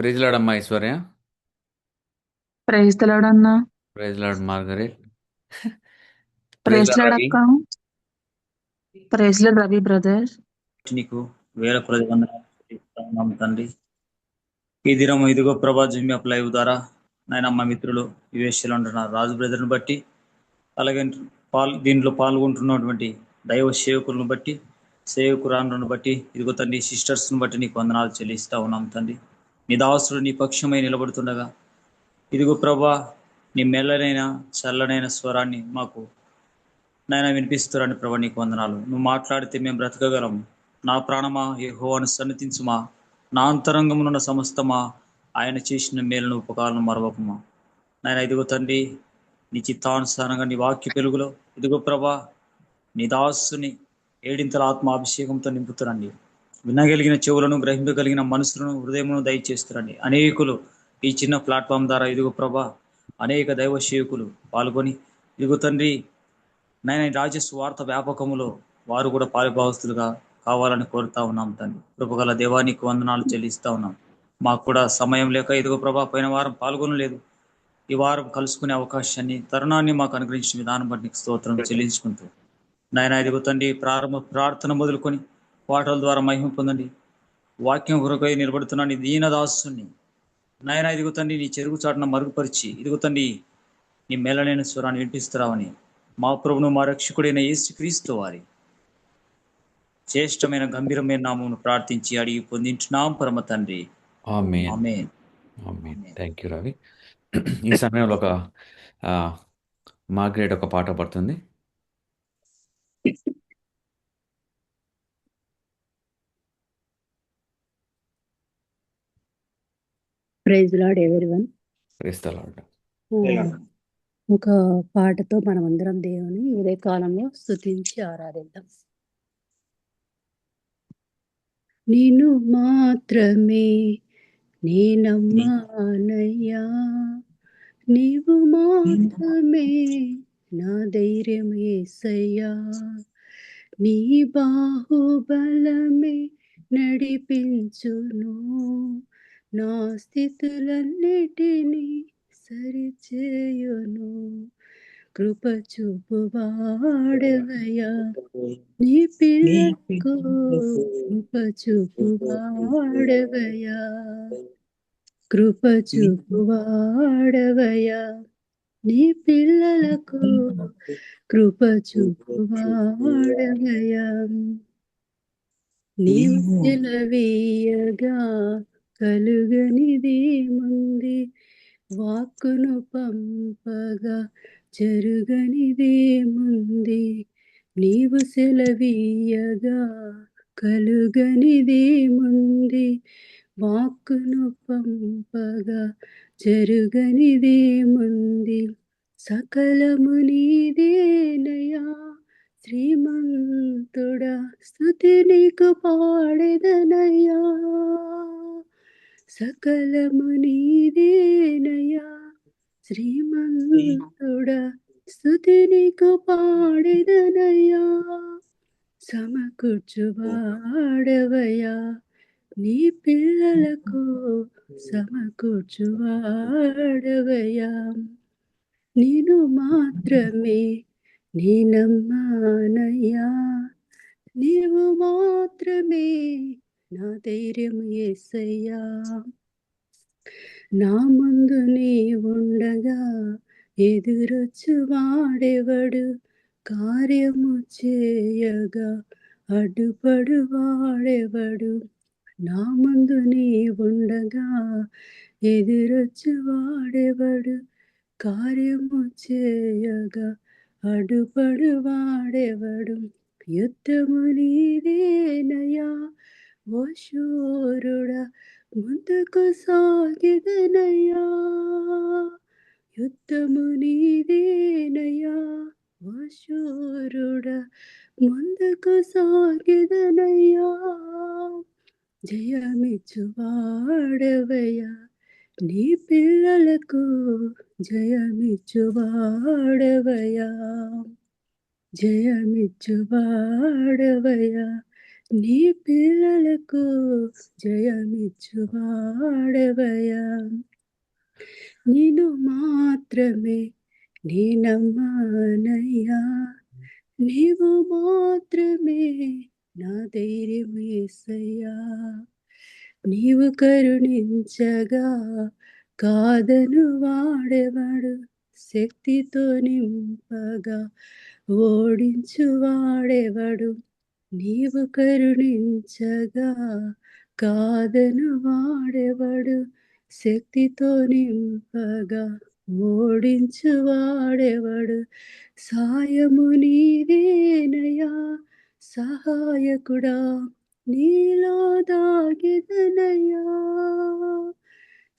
Praise Lord అమ్మా Aishwarya. Praise the Lord అన్న. Praise Lord Margaret. Praise praise Lord Lord Ravi. అక్క. Praise Lord Ravi brother. నీకు వేల కొలది వందనాలు చెల్లిస్తున్నాము తండ్రి. ఈ దినం ఇదిగో ప్రభా జిమ్ అప్ లైవ్ ద్వారా నాయన మా మిత్రులు యుఎస్ఏలో ఉంటున్నారు రాజు బ్రదర్ని బట్టి, అలాగే దీంట్లో పాల్గొంటున్నటువంటి దైవ సేవకులను బట్టి, సేవకురాలను బట్టి, ఇదిగో తండ్రి సిస్టర్స్ని బట్టి నీకు వందనాలు చెల్లిస్తా ఉన్నాం తండ్రి. నీ దాసుడు నీ పక్షమై నిలబడుతుండగా ఇదిగో ప్రభా నీ మెల్లనైన చల్లనైన స్వరాన్ని మాకు నాయన వినిపిస్తురాని ప్రభా నీకు వందనాలు. నువ్వు మాట్లాడితే మేము బ్రతకగలం. నా ప్రాణమా యెహోవాను సన్నిధించుమా, నా అంతరంగమునున్న సమస్తమా ఆయన చేసిన మేలును ఉపకారం మరవకుమా. నాయన ఇదిగో తండ్రి నీ చిత్తానుసారంగా నీ వాక్య పెలుగులో ఇదిగో ప్రభా నీ దాసుని ఏడింతల ఆత్మాభిషేకంతో నింపుతురండి. వినగలిగిన చెవులను, గ్రహింపగలిగిన మనసులను, హృదయమును దయచేస్తురండి. అనేకులు ఈ చిన్న ప్లాట్ఫామ్ ద్వారా ఇదిగో ప్రభా అనేక దైవ సేవకులు పాల్గొని ఇదిగో తండ్రి నాయన రాజ్య స్వార్థ వ్యాపకములో వారు కూడా పాలుభాగస్తులుగా కావాలని కోరుతా ఉన్నాం తండ్రి. కృపగల దేవానికి వందనాలు చెల్లిస్తా ఉన్నాం. మాకు కూడా సమయం లేక ఇదిగో ప్రభా పోయిన వారం పాల్గొనలేదు. ఈ వారం కలుసుకునే అవకాశాన్ని, తరుణాన్ని మాకు అనుగ్రహించిన విధానం బట్టి నీకు స్తోత్రం చెల్లించుకుంటూ నాయన ఇదిగో తండ్రి ప్రారంభ ప్రార్థన మొదలుకొని పాటల ద్వారా మహిమ పొందండి. వాక్యం కొరకై నిలబడుతున్న నీ దీనదాసుని నాయన ఇదిగో తండ్రి నీ చెరుగు చాటున మరుగుపరిచి ఇదిగో తండ్రి నీ మేలనైన స్వరాన్ని వినిపిస్తున్నావని మా ప్రభును మా రక్షకుడైన యేసుక్రీస్తు వారి శ్రేష్టమైన గంభీరమైన నామమును ప్రార్థించి అడిగి పొందించున్నాం పరమ తండ్రి. Amen. Amen. Amen. Thank you Ravi. ఈ సమయంలో ఒక మార్గరెట్ ఒక పాట పడుతుంది. Praise Lord everyone. Praise the Lord. ఒక పాటతో మనమందరం దేవుని ఇదే కాలంలో స్తుతించి ఆరాధిద్దాం. నిన్ను మాత్రమే నేనమ్మానయ్యా, నీవు మాత్రమే నా ధైర్యం యేసయ్యా, నీ బాహుబలమే నడిపించును, నా స్థితులన్నిటినీ సరిచేయును. కృప చూపువాడవయ్యా, నీ పిల్లకు కృప చూపువాడవయ్యా, కృప చూపువాడవయ్యా, నీ పిల్లలకు కృప చూపువాడవయ్యా. నీవు సెలవీయగా కలుగనిదేముంది, వాక్కును పంపగా జరుగనిదేముంది. నీవు సెలవీయగా కలుగనిదేముంది, వాక్కును పంపగా జరుగనిదేముంది. సకలము నీదేనయా శ్రీమంతుడా, స్తుతి నీకు పాడెదనయ్యా. సకలము నీదేనయ్యా శ్రీమంతుడా, స్తుతి నీకు పాడెదనయ్యా. సమకూర్చువాడవయ్యా, నీ పిల్లలకు సమకూర్చువాడవయ్యా, నేను మాత్రమే నేనమ్మానయ్యా, నీవు మాత్రమే నా ధైర్యం యేసయ్యా. నా ముందు నీ ఉండగా ఎదురొచ్చు వాడెవడు, కార్యము చేయగా అడ్డుపడు వాడెవడు. నా ముందు నీ ఉండగా ఎదురొచ్చు వాడెవడు, కార్యము చేయగా అడ్డుపడు వాడెవడు. యుద్ధము నీదేనయా ఓ శూరుడా, ముందుకు సాగిదనయ్యా. యుద్ధము నీదేనయ్యా ఓ శూరుడా, ముందుకు సాగిదనయ్యా. జయమిచ్చువాడవయ్యా, నీ పిల్లలకు జయమిచ్చువాడవయ్యా, జయమిచ్చువాడవయ్యా, నీ పిల్లలకు జయమిచ్చువాడవయ్యా. నిన్ను మాత్రమే నీ నమ్మానయ్యా. నీవు మాత్రమే నా ధైర్యం యేసయ్యా. నీవు కరుణించగా కాదను వాడెవడు, శక్తితో నింపగా ఓడించు వాడెవడు. నీవు కరుణించగా కాదను వాడెవడు, శక్తితో నింపగా ఓడించు వాడెవడు. సాయము నీవేనయా సహాయకుడా, నీలో దాగిదనయ్యా.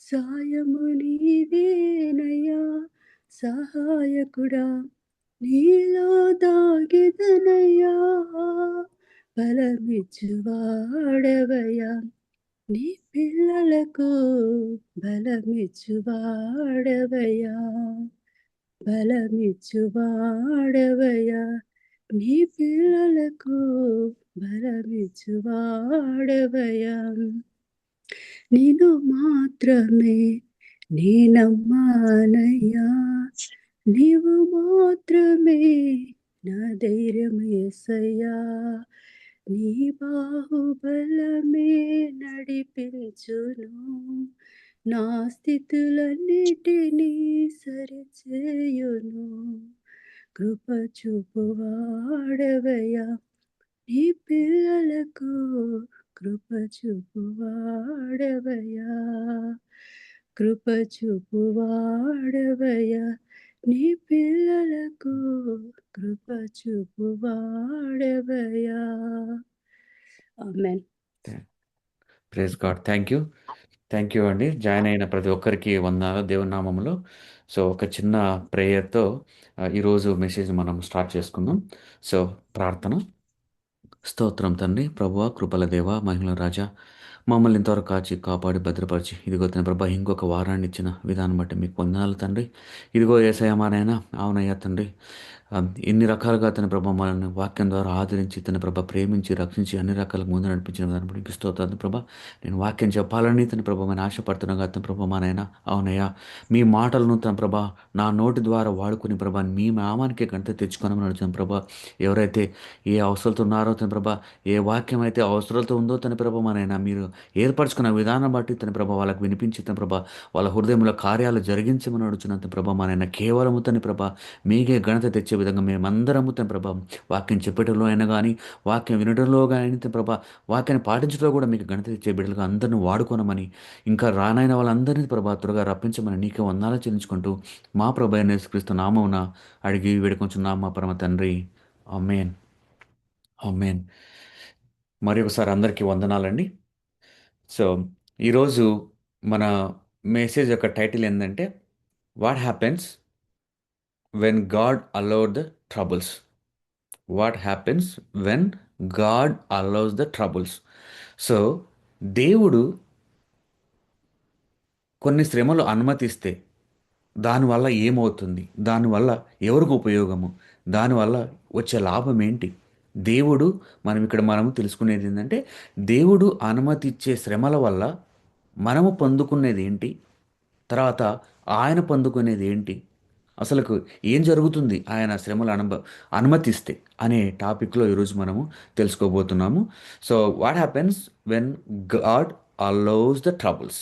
సాయము నీవేనయ్యా సహాయకుడా, నీలో దాగిదనయ్యా. బలమిచ్చువాడవయ్యా, నీ పిల్లలకు బలమిచ్చువాడవయ్యా. బలమిచ్చువాడవయ్యా, నీ పిల్లలకు బలమిచ్చువాడవయ్యా. నిన్ను మాత్రమే నీ నమ్మానయ్యా. నీవు మాత్రమే నా ధైర్యం యేసయ్యా. నీ బాహుబలమే నడిపించును, నా స్థితులన్నిటినీ సరిచేయును. కృప చూపువాడవయ్యా, నీ పిల్లలకు కృప చూపువాడవయ్యా. కృప చూపువాడవయ్యా, నీ పిల్లలకు కృప చూపువాడవయ్యా. Amen. Praise God. Thank you అండి. జాయిన్ అయిన ప్రతి ఒక్కరికి వందనాలు దేవుని నామములో. సో ఒక చిన్న ప్రేయర్తో ఈరోజు మెసేజ్ మనం స్టార్ట్ చేసుకుందాం. సో ప్రార్థన. స్తోత్రం తండ్రి, ప్రభువా, కృపల దేవ, మహిళ రాజా, మమ్మల్ని ఇంతవరకు కాచి కాపాడి భద్రపరిచి ఇదిగో తన ప్రభా ఇంకొక వారాన్ని ఇచ్చిన విధానం బట్టి మీకు వందనాలు తండ్రి. ఇదిగో ఏసయ్య మానైనా అవునయ్యా తండ్రి, ఎన్ని రకాలుగా తన ప్రభా మనల్ని వాక్యం ద్వారా ఆదరించి తన ప్రభా ప్రేమించి రక్షించి అన్ని రకాలుగా ముందు నడిపించిన విధానం బట్టి మీకు స్తోత్రం ప్రభా. నేను వాక్యం చెప్పాలని తన ప్రభా నేను ఆశపడుతున్నాగా తన ప్రభా మానైనా అవునయ్యా, మీ మాటలను తన ప్రభా నా నోటి ద్వారా వాడుకుని ప్రభా మీ నామానికే గంట తెచ్చుకోనమని అడుగుతాను ప్రభా. ఎవరైతే ఏ అవసరాలతో ఉన్నారో తన ప్రభా, ఏ వాక్యం అయితే అవసరాలతో ఉందో తన ప్రభా మనైనా మీరు ఏర్పరచుకున్న విధానం బట్టి తన ప్రభా వాళ్ళకు వినిపించి తన ప్రభా వాళ్ళ హృదయంలో కార్యాలు జరిగించమని అడుగుతున్న ప్రభా మనైనా కేవలము తన ప్రభా మీకే ఘనత తెచ్చే విధంగా మేమందరము తన ప్రభా వాక్యం చెప్పటంలో అయినా కానీ వాక్యం వినడంలో కానీ తన ప్రభా వాక్యాన్ని పాటించడంలో కూడా మీకు ఘనత తెచ్చే బిడ్డలుగా అందరిని వాడుకోనమని, ఇంకా రానైన వాళ్ళందరినీ ప్రభా త్వరగా రప్పించమని నీకే వందనాలు చెల్లించుకుంటూ మా ప్రభా యేసుక్రీస్తు నామమున అడిగి వేడుకొంచున్నాం మా పరమ తండ్రి. ఆమేన్. ఆమేన్. మరి ఒకసారి అందరికీ వందనాలండి. సో ఈరోజు మన మెసేజ్ యొక్క టైటిల్ ఏంటంటే what happens when God allowed the troubles. What happens when God allows the troubles. So దేవుడు కొన్ని శ్రమలు అనుమతిస్తే దానివల్ల ఏమవుతుంది, దానివల్ల ఎవరికి ఉపయోగము, దానివల్ల వచ్చే లాభం ఏంటి, దేవుడు మనము తెలుసుకునేది ఏంటంటే దేవుడు అనుమతిచ్చే శ్రమల వల్ల మనము పొందుకునేది ఏంటి, తర్వాత ఆయన పొందుకునేది ఏంటి, అసలుకు ఏం జరుగుతుంది ఆయన శ్రమలు అనుమతిస్తే అనే టాపిక్లో ఈరోజు మనము తెలుసుకోబోతున్నాము. So what happens when God allows the troubles.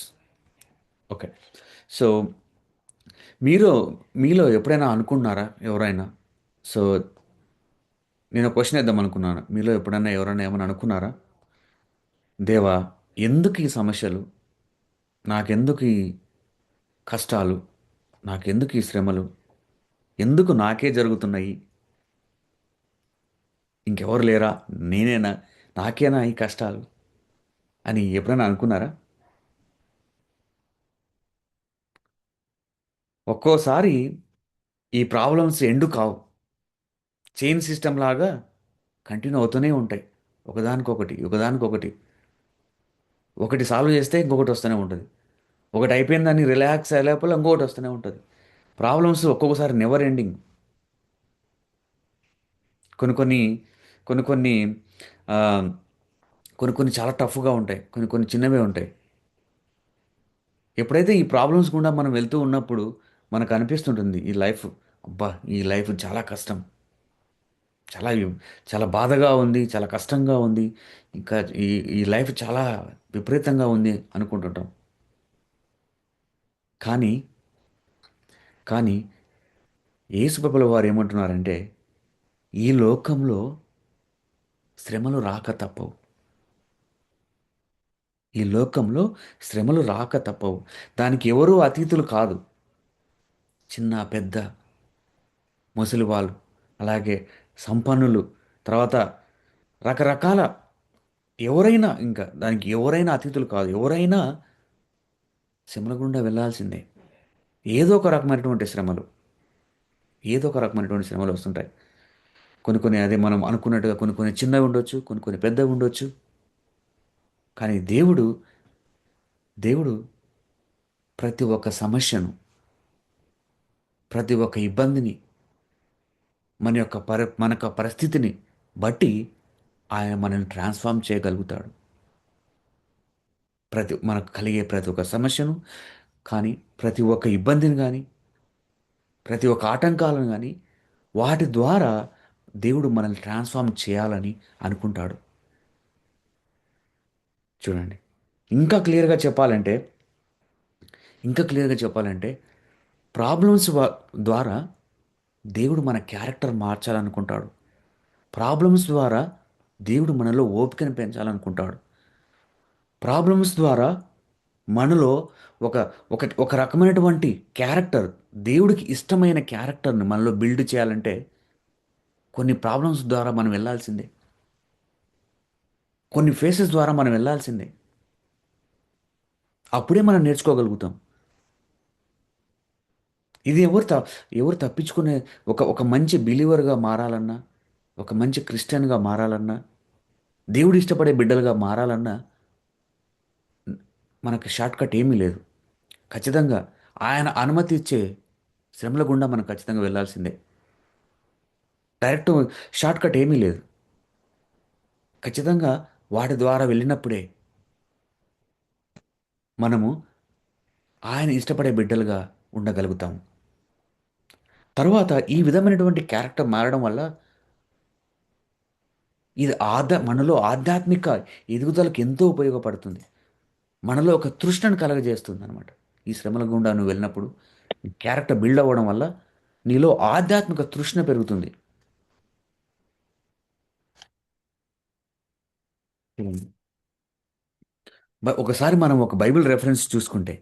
Okay. So మీలో ఎప్పుడైనా అనుకున్నారా ఎవరైనా? సో నేను క్వశ్చన్ వేద్దాం అనుకున్నాను. మీలో ఎప్పుడైనా ఎవరైనా ఏమైనా అనుకున్నారా, దేవా ఎందుకు ఈ సమస్యలు, నాకెందుకు ఈ కష్టాలు, నాకెందుకు ఈ శ్రమలు, ఎందుకు నాకే జరుగుతున్నాయి, ఇంకెవరు లేరా, నేనేనా, నాకేనా ఈ కష్టాలు అని ఎప్పుడైనా అనుకున్నారా? ఒక్కోసారి ఈ ప్రాబ్లమ్స్ ఎండు కావు, చైన్ సిస్టమ్ లాగా కంటిన్యూ అవుతూనే ఉంటాయి. ఒకదానికొకటి ఒకదానికొకటి, ఒకటి సాల్వ్ చేస్తే ఇంకొకటి వస్తూనే ఉంటుంది. ఒకటి అయిపోయిందని రిలాక్స్ అయ్యే లోపల ఇంకొకటి వస్తూనే ఉంటుంది. ప్రాబ్లమ్స్ ఒక్కొక్కసారి నెవర్ ఎండింగ్. కొన్ని కొన్ని కొన్ని కొన్ని కొన్ని కొన్ని చాలా టఫ్గా ఉంటాయి, కొన్ని కొన్ని చిన్నవే ఉంటాయి. ఎప్పుడైతే ఈ ప్రాబ్లమ్స్ గుండా మనం వెళ్తూ ఉన్నప్పుడు మనకు అనిపిస్తుంటుంది ఈ లైఫ్, అబ్బా ఈ లైఫ్ చాలా కష్టం, చాలా చాలా బాధగా ఉంది, చాలా కష్టంగా ఉంది, ఇంకా ఈ ఈ లైఫ్ చాలా విపరీతంగా ఉంది అనుకుంటుంటాం. కానీ కానీ యేసుప్రభుల వారు ఏమంటున్నారంటే, ఈ లోకంలో శ్రమలు రాక తప్పవు. ఈ లోకంలో శ్రమలు రాక తప్పవు. దానికి ఎవరూ అతీతులు కాదు. చిన్న, పెద్ద, ముసలి వాళ్ళు, అలాగే సంపన్నులు, తర్వాత రకరకాల, ఎవరైనా, ఇంకా దానికి ఎవరైనా అతిథులు కాదు. ఎవరైనా శ్రమల గుండా వెళ్ళాల్సిందే. ఏదో ఒక రకమైనటువంటి శ్రమలు, ఏదో ఒక రకమైనటువంటి శ్రమలు వస్తుంటాయి. కొన్ని కొన్ని అదే మనం అనుకున్నట్టుగా కొన్ని కొన్ని చిన్నవి ఉండొచ్చు, కొన్ని కొన్ని పెద్దవి ఉండొచ్చు. కానీ దేవుడు ప్రతి ఒక్క సమస్యను, ప్రతి ఒక్క ఇబ్బందిని, మన యొక్క పరిస్థితిని బట్టి ఆయన మనల్ని ట్రాన్స్ఫార్మ్ చేయగలుగుతాడు. మనకు కలిగే ప్రతి ఒక్క సమస్యను కానీ, ప్రతి ఒక్క ఇబ్బందిని కానీ, ప్రతి ఒక్క ఆటంకాలను కానీ, వాటి ద్వారా దేవుడు మనల్ని ట్రాన్స్ఫార్మ్ చేయాలని అనుకుంటాడు. చూడండి, ఇంకా క్లియర్గా చెప్పాలంటే ఇంకా క్లియర్గా చెప్పాలంటే ప్రాబ్లమ్స్ ద్వారా దేవుడు మన క్యారెక్టర్ మార్చాలనుకుంటాడు. ప్రాబ్లమ్స్ ద్వారా దేవుడు మనలో ఓపికను పెంచాలనుకుంటాడు. ప్రాబ్లమ్స్ ద్వారా మనలో ఒక ఒక ఒక రకమైనటువంటి క్యారెక్టర్, దేవుడికి ఇష్టమైన క్యారెక్టర్ని మనలో బిల్డ్ చేయాలంటే కొన్ని ప్రాబ్లమ్స్ ద్వారా మనం వెళ్ళాల్సిందే. కొన్ని ఫేసెస్ ద్వారా మనం వెళ్ళాల్సిందే. అప్పుడే మనం నేర్చుకోగలుగుతాం. ఇది ఎవరు తప్పించుకునే, ఒక ఒక మంచి బిలీవర్గా మారాలన్నా, ఒక మంచి క్రిస్టియన్గా మారాలన్నా, దేవుడు ఇష్టపడే బిడ్డలుగా మారాలన్నా మనకు షార్ట్ కట్ ఏమీ లేదు. ఖచ్చితంగా ఆయన అనుమతి ఇచ్చే శ్రమల గుండా మనం ఖచ్చితంగా వెళ్ళాల్సిందే. డైరెక్ట్ షార్ట్ కట్ ఏమీ లేదు. ఖచ్చితంగా వాటి ద్వారా వెళ్ళినప్పుడే మనము ఆయన ఇష్టపడే బిడ్డలుగా ఉండగలుగుతాం. తర్వాత ఈ విధమైనటువంటి క్యారెక్టర్ మారడం వల్ల ఇది మనలో ఆధ్యాత్మిక ఎదుగుదలకు ఎంతో ఉపయోగపడుతుంది. మనలో ఒక తృష్ణను కలగజేస్తుంది అనమాట. ఈ శ్రమల గుండా నువ్వు వెళ్ళినప్పుడు క్యారెక్టర్ బిల్డ్ అవ్వడం వల్ల నీలో ఆధ్యాత్మిక తృష్ణ పెరుగుతుంది. ఒకసారి మనం ఒక బైబిల్ రెఫరెన్స్ చూసుకుంటే,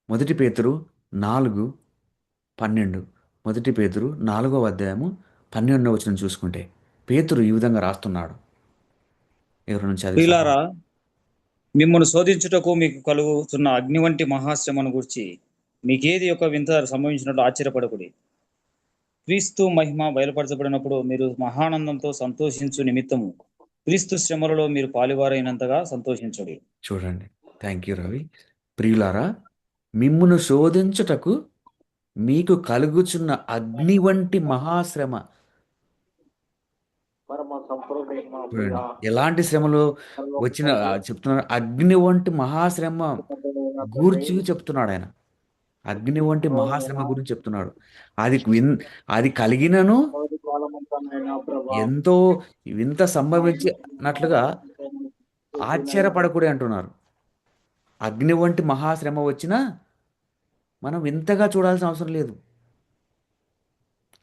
మొదటి పేతురు 4:12, మొదటి పేతురు 4వ అధ్యాయము 12వ వచనం చూసుకుంటే పేతురు ఈ విధంగా రాస్తున్నాడు. ఎవరి నుంచి అది ప్రియులారా, మిమ్మల్ని శోధించుటకు మీకు కలుగుతున్న అగ్ని వంటి మహాశ్రమను గురించి మీకేది ఒక వింత సంభవించినట్లు ఆశ్చర్యపడకుడి. క్రీస్తు మహిమ బయలుపరచబడినప్పుడు మీరు మహానందంతో సంతోషించు నిమిత్తము క్రీస్తు శ్రమలలో మీరు పాలువారైనంతగా సంతోషించుడి. చూడండి. Thank you Ravi. ప్రియులారా, మిమ్మును శోధించుటకు మీకు కలుగుచున్న అగ్ని వంటి మహాశ్రమ. చూడండి, ఎలాంటి శ్రమలు వచ్చిన చెప్తున్నాడు, అగ్ని వంటి మహాశ్రమ గూర్చి చెప్తున్నాడు ఆయన. అగ్ని వంటి మహాశ్రమ గురించి చెప్తున్నాడు. అది అది కలిగినను ఎంతో వింత సంభవించినట్లుగా ఆశ్చర్యపడకూడదు అంటున్నారు. అగ్ని వంటి మహాశ్రమ వచ్చినా మనం వింతగా చూడాల్సిన అవసరం లేదు.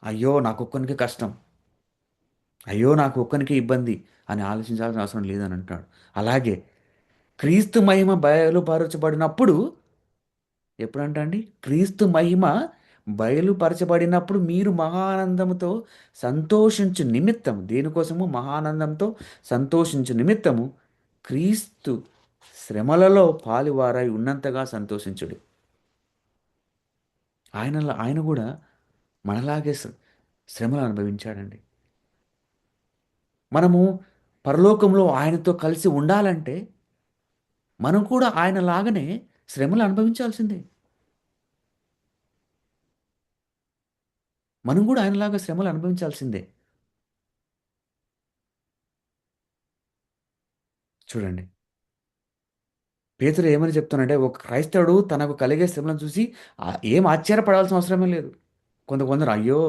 అయ్యో నాకొక్కనికి కష్టం, అయ్యో నాకు ఒక్కనికి ఇబ్బంది అని ఆలోచించాల్సిన అవసరం లేదని అంటున్నాడు. అలాగే క్రీస్తు మహిమ బయలుపరచబడినప్పుడు, ఎప్పుడంట అండి, క్రీస్తు మహిమ బయలుపరచబడినప్పుడు మీరు మహానందముతో సంతోషించు నిమిత్తం, దేనికోసము మహానందంతో సంతోషించు నిమిత్తము క్రీస్తు శ్రమలలో పాలువారై ఉన్నంతగా సంతోషించుడు. ఆయన కూడా మనలాగే శ్రమలు అనుభవించాడండి. మనము పరలోకంలో ఆయనతో కలిసి ఉండాలంటే మనం కూడా ఆయనలాగానే శ్రమలు అనుభవించాల్సిందే. మనం కూడా ఆయనలాగా శ్రమలు అనుభవించాల్సిందే. చూడండి. పేతురు ఏమని చెప్తున్నాడంటే ఒక క్రైస్తవుడు తనకు కలిగే శ్రమలను చూసి ఏం ఆశ్చర్యపడాల్సిన అవసరమే లేదు. కొందరు అయ్యో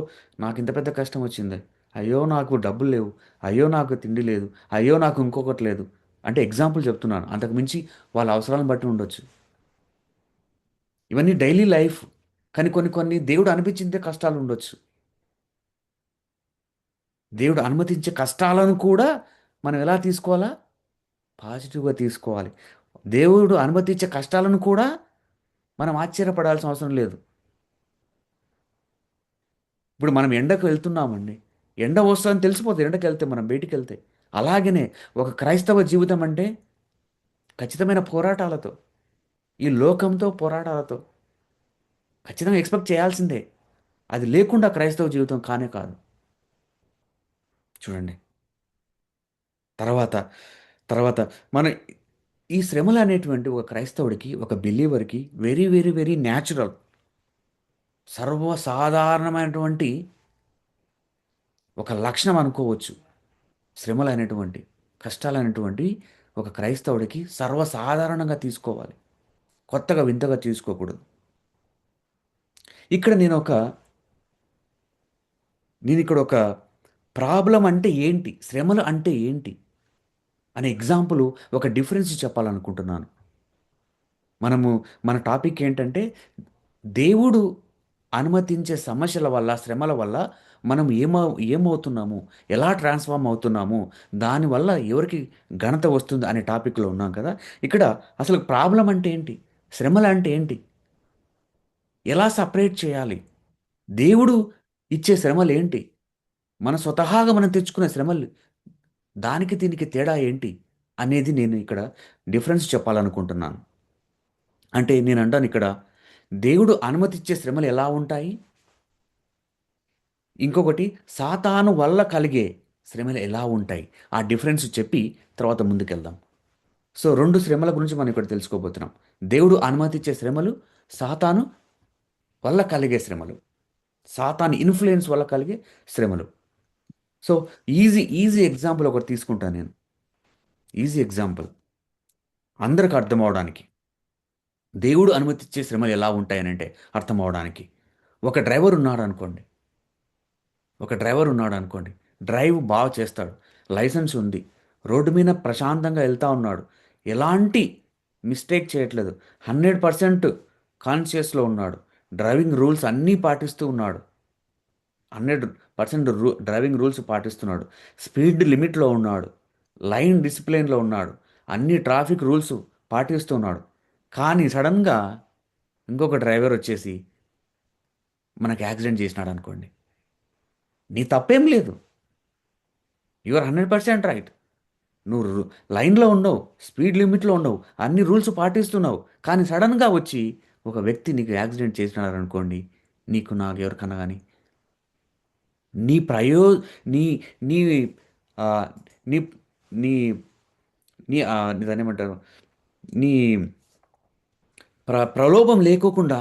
నాకు ఇంత పెద్ద కష్టం వచ్చింది, అయ్యో నాకు డబ్బులు లేవు, అయ్యో నాకు తిండి లేదు, అయ్యో నాకు ఇంకొకటి లేదు అంటే ఎగ్జాంపుల్ చెప్తున్నాను. అంతకు మించి వాళ్ళ అవసరాలను బట్టి ఉండొచ్చు. ఇవన్నీ డైలీ లైఫ్. కానీ కొన్ని కొన్ని దేవుడు అనిపించిందే కష్టాలు ఉండొచ్చు. దేవుడు అనుమతించే కష్టాలను కూడా మనం ఎలా తీసుకోవాలా? పాజిటివ్గా తీసుకోవాలి. దేవుడు అనుమతించే కష్టాలను కూడా మనం ఆశ్చర్యపడాల్సిన అవసరం లేదు. ఇప్పుడు మనం ఎండకు వెళ్తున్నామండి, ఎండ వస్తుందని తెలిసిపోతుంది ఎండకి వెళ్తే, మనం బయటికి వెళ్తే. అలాగనే ఒక క్రైస్తవ జీవితం అంటే ఖచ్చితమైన పోరాటాలతో, ఈ లోకంతో పోరాటాలతో ఖచ్చితంగా ఎక్స్పెక్ట్ చేయాల్సిందే. అది లేకుండా క్రైస్తవ జీవితం కానే కాదు. చూడండి. తర్వాత తర్వాత మన ఈ శ్రమలు అనేటువంటి ఒక క్రైస్తవుడికి, ఒక బిలీవర్కి వెరీ వెరీ వెరీ న్యాచురల్, సర్వసాధారణమైనటువంటి ఒక లక్షణం అనుకోవచ్చు. శ్రమలు అనేటువంటి, కష్టాలు అనేటువంటి ఒక క్రైస్తవుడికి సర్వసాధారణంగా తీసుకోవాలి. కొత్తగా వింతగా తీసుకోకూడదు. ఇక్కడ నేను ఇక్కడ ఒక ప్రాబ్లం అంటే ఏంటి, శ్రమలు అంటే ఏంటి అనే ఎగ్జాంపుల్, ఒక డిఫరెన్స్ చెప్పాలనుకుంటున్నాను. మనము మన టాపిక్ ఏంటంటే దేవుడు అనుమతించే సమస్యల వల్ల, శ్రమల వల్ల మనం ఏమవుతున్నాము, ఎలా ట్రాన్స్ఫార్మ్ అవుతున్నాము, దానివల్ల ఎవరికి ఘనత వస్తుంది అనే టాపిక్లో ఉన్నాం కదా. ఇక్కడ అసలు ప్రాబ్లం అంటే ఏంటి, శ్రమలు అంటే ఏంటి, ఎలా సపరేట్ చేయాలి, దేవుడు ఇచ్చే శ్రమలు ఏంటి, మన స్వతహాగా మనం తెచ్చుకునే శ్రమలు, దానికి దీనికి తేడా ఏంటి అనేది నేను ఇక్కడ డిఫరెన్స్ చెప్పాలనుకుంటున్నాను. అంటే నేను అంటాను ఇక్కడ దేవుడు అనుమతిచ్చే శ్రమలు ఎలా ఉంటాయి, ఇంకొకటి సాతాను వల్ల కలిగే శ్రమలు ఎలా ఉంటాయి. ఆ డిఫరెన్స్ చెప్పి తర్వాత ముందుకెళ్దాం. సో 2 శ్రమల గురించి మనం ఇక్కడ తెలుసుకోబోతున్నాం. దేవుడు అనుమతిచ్చే శ్రమలు, సాతాను వల్ల కలిగే శ్రమలు, సాతాను ఇన్ఫ్లుయెన్స్ వల్ల కలిగే శ్రమలు. సో ఈజీ ఎగ్జాంపుల్ ఒకటి తీసుకుంటాను నేను. ఈజీ ఎగ్జాంపుల్ అందరికి అర్థం అవడానికి, దేవుడు అనుమతిచ్చే శ్రమలు ఎలా ఉంటాయనంటే అర్థం అవడానికి. ఒక డ్రైవర్ ఉన్నాడు అనుకోండి, డ్రైవ్ బాగా చేస్తాడు, లైసెన్స్ ఉంది, రోడ్డు మీద ప్రశాంతంగా వెళ్తా ఉన్నాడు, ఎలాంటి మిస్టేక్ చేయట్లేదు, 100% కాన్షియస్లో ఉన్నాడు, డ్రైవింగ్ రూల్స్ అన్నీ పాటిస్తూ ఉన్నాడు, 100% డ్రైవింగ్ రూల్స్ పాటిస్తున్నాడు, స్పీడ్ లిమిట్లో ఉన్నాడు, లైన్ డిసిప్లిన్లో ఉన్నాడు, అన్ని ట్రాఫిక్ రూల్స్ పాటిస్తున్నాడు. కానీ సడన్గా ఇంకొక డ్రైవర్ వచ్చేసి మనకి యాక్సిడెంట్ చేసినాడు అనుకోండి, నీ తప్పేం లేదు, యు ఆర్ 100% రైట్, నువ్వు లైన్లో ఉండవు, స్పీడ్ లిమిట్లో ఉండవు, అన్ని రూల్స్ పాటిస్తున్నావు, కానీ సడన్గా వచ్చి ఒక వ్యక్తి నీకు యాక్సిడెంట్ చేసినాడు అనుకోండి, నీకు నాకు ఎవరికన్నా కానీ నీ ప్రయో నీ నీ ఆ, నీ నీ నీ దాన్ని ఏమంటారు, నీ ప్రలోభం లేకోకుండా,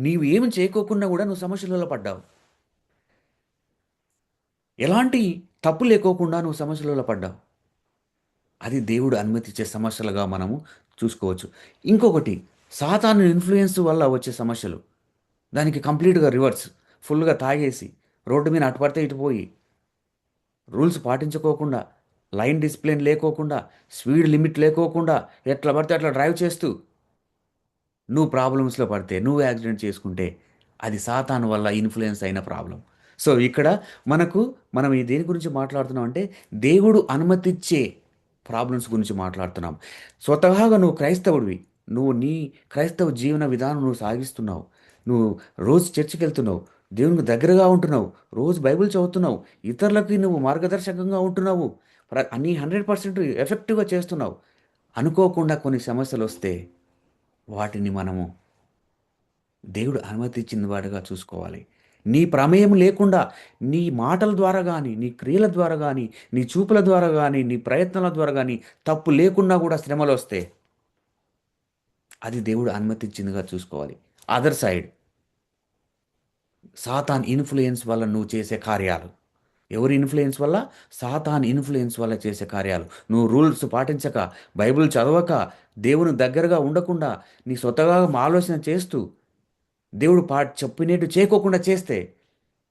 నీవు ఏమి చేయకోకుండా కూడా నువ్వు సమస్యలలో పడ్డావు, ఎలాంటి తప్పు లేకోకుండా నువ్వు సమస్యలలో పడ్డావు. అది దేవుడు అనుమతించే సమస్యలుగా మనము చూసుకోవచ్చు. ఇంకొకటి సాతాను ఇన్ఫ్లుయెన్స్ వల్ల వచ్చే సమస్యలు, దానికి కంప్లీట్గా రివర్స్, ఫుల్గా తాగేసి రోడ్డు మీద అటు పడితే ఇటు పోయి, రూల్స్ పాటించుకోకుండా, లైన్ డిసిప్లిన్ లేకోకుండా, స్పీడ్ లిమిట్ లేకోకుండా ఎట్లా పడితే అట్లా డ్రైవ్ చేస్తూ నువ్వు ప్రాబ్లమ్స్లో పడితే, నువ్వు యాక్సిడెంట్ చేసుకుంటే అది సాతాను వల్ల ఇన్ఫ్లుయెన్స్ అయిన ప్రాబ్లం. సో ఇక్కడ మనం ఈ దేని గురించి మాట్లాడుతున్నాం అంటే దేవుడు అనుమతిచ్చే ప్రాబ్లమ్స్ గురించి మాట్లాడుతున్నాం. స్వతహాగా నువ్వు క్రైస్తవుడివి, నువ్వు నీ క్రైస్తవ జీవన విధానం నువ్వు సాగిస్తున్నావు, నువ్వు రోజు చర్చికి వెళ్తున్నావు, దేవునికి దగ్గరగా ఉంటున్నావు, రోజు బైబిల్ చదువుతున్నావు, ఇతరులకి నువ్వు మార్గదర్శకంగా ఉంటున్నావు, అన్నీ 100% ఎఫెక్టివ్గా చేస్తున్నావు. అనుకోకుండా కొన్ని సమస్యలు వస్తే వాటిని మనము దేవుడు అనుమతించిన వాడిగా చూసుకోవాలి. నీ ప్రమేయం లేకుండా, నీ మాటల ద్వారా కానీ, నీ క్రియల ద్వారా కానీ, నీ చూపుల ద్వారా కానీ, నీ ప్రయత్నాల ద్వారా కానీ తప్పు లేకుండా కూడా శ్రమలు వస్తే అది దేవుడు అనుమతించిందిగా చూసుకోవాలి. అదర్ సైడ్ సాతాన్ ఇన్ఫ్లుయెన్స్ వల్ల నువ్వు చేసే కార్యాలు, ఎవరి ఇన్ఫ్లుయెన్స్ వల్ల? సాతాన్ ఇన్ఫ్లుయెన్స్ వల్ల చేసే కార్యాలు. నువ్వు రూల్స్ పాటించక, బైబిల్ చదవక, దేవుని దగ్గరగా ఉండకుండా, నీ స్వతహాగా ఆలోచన చేస్తూ, దేవుడు చెప్పినట్టు చేయకోకుండా చేస్తే,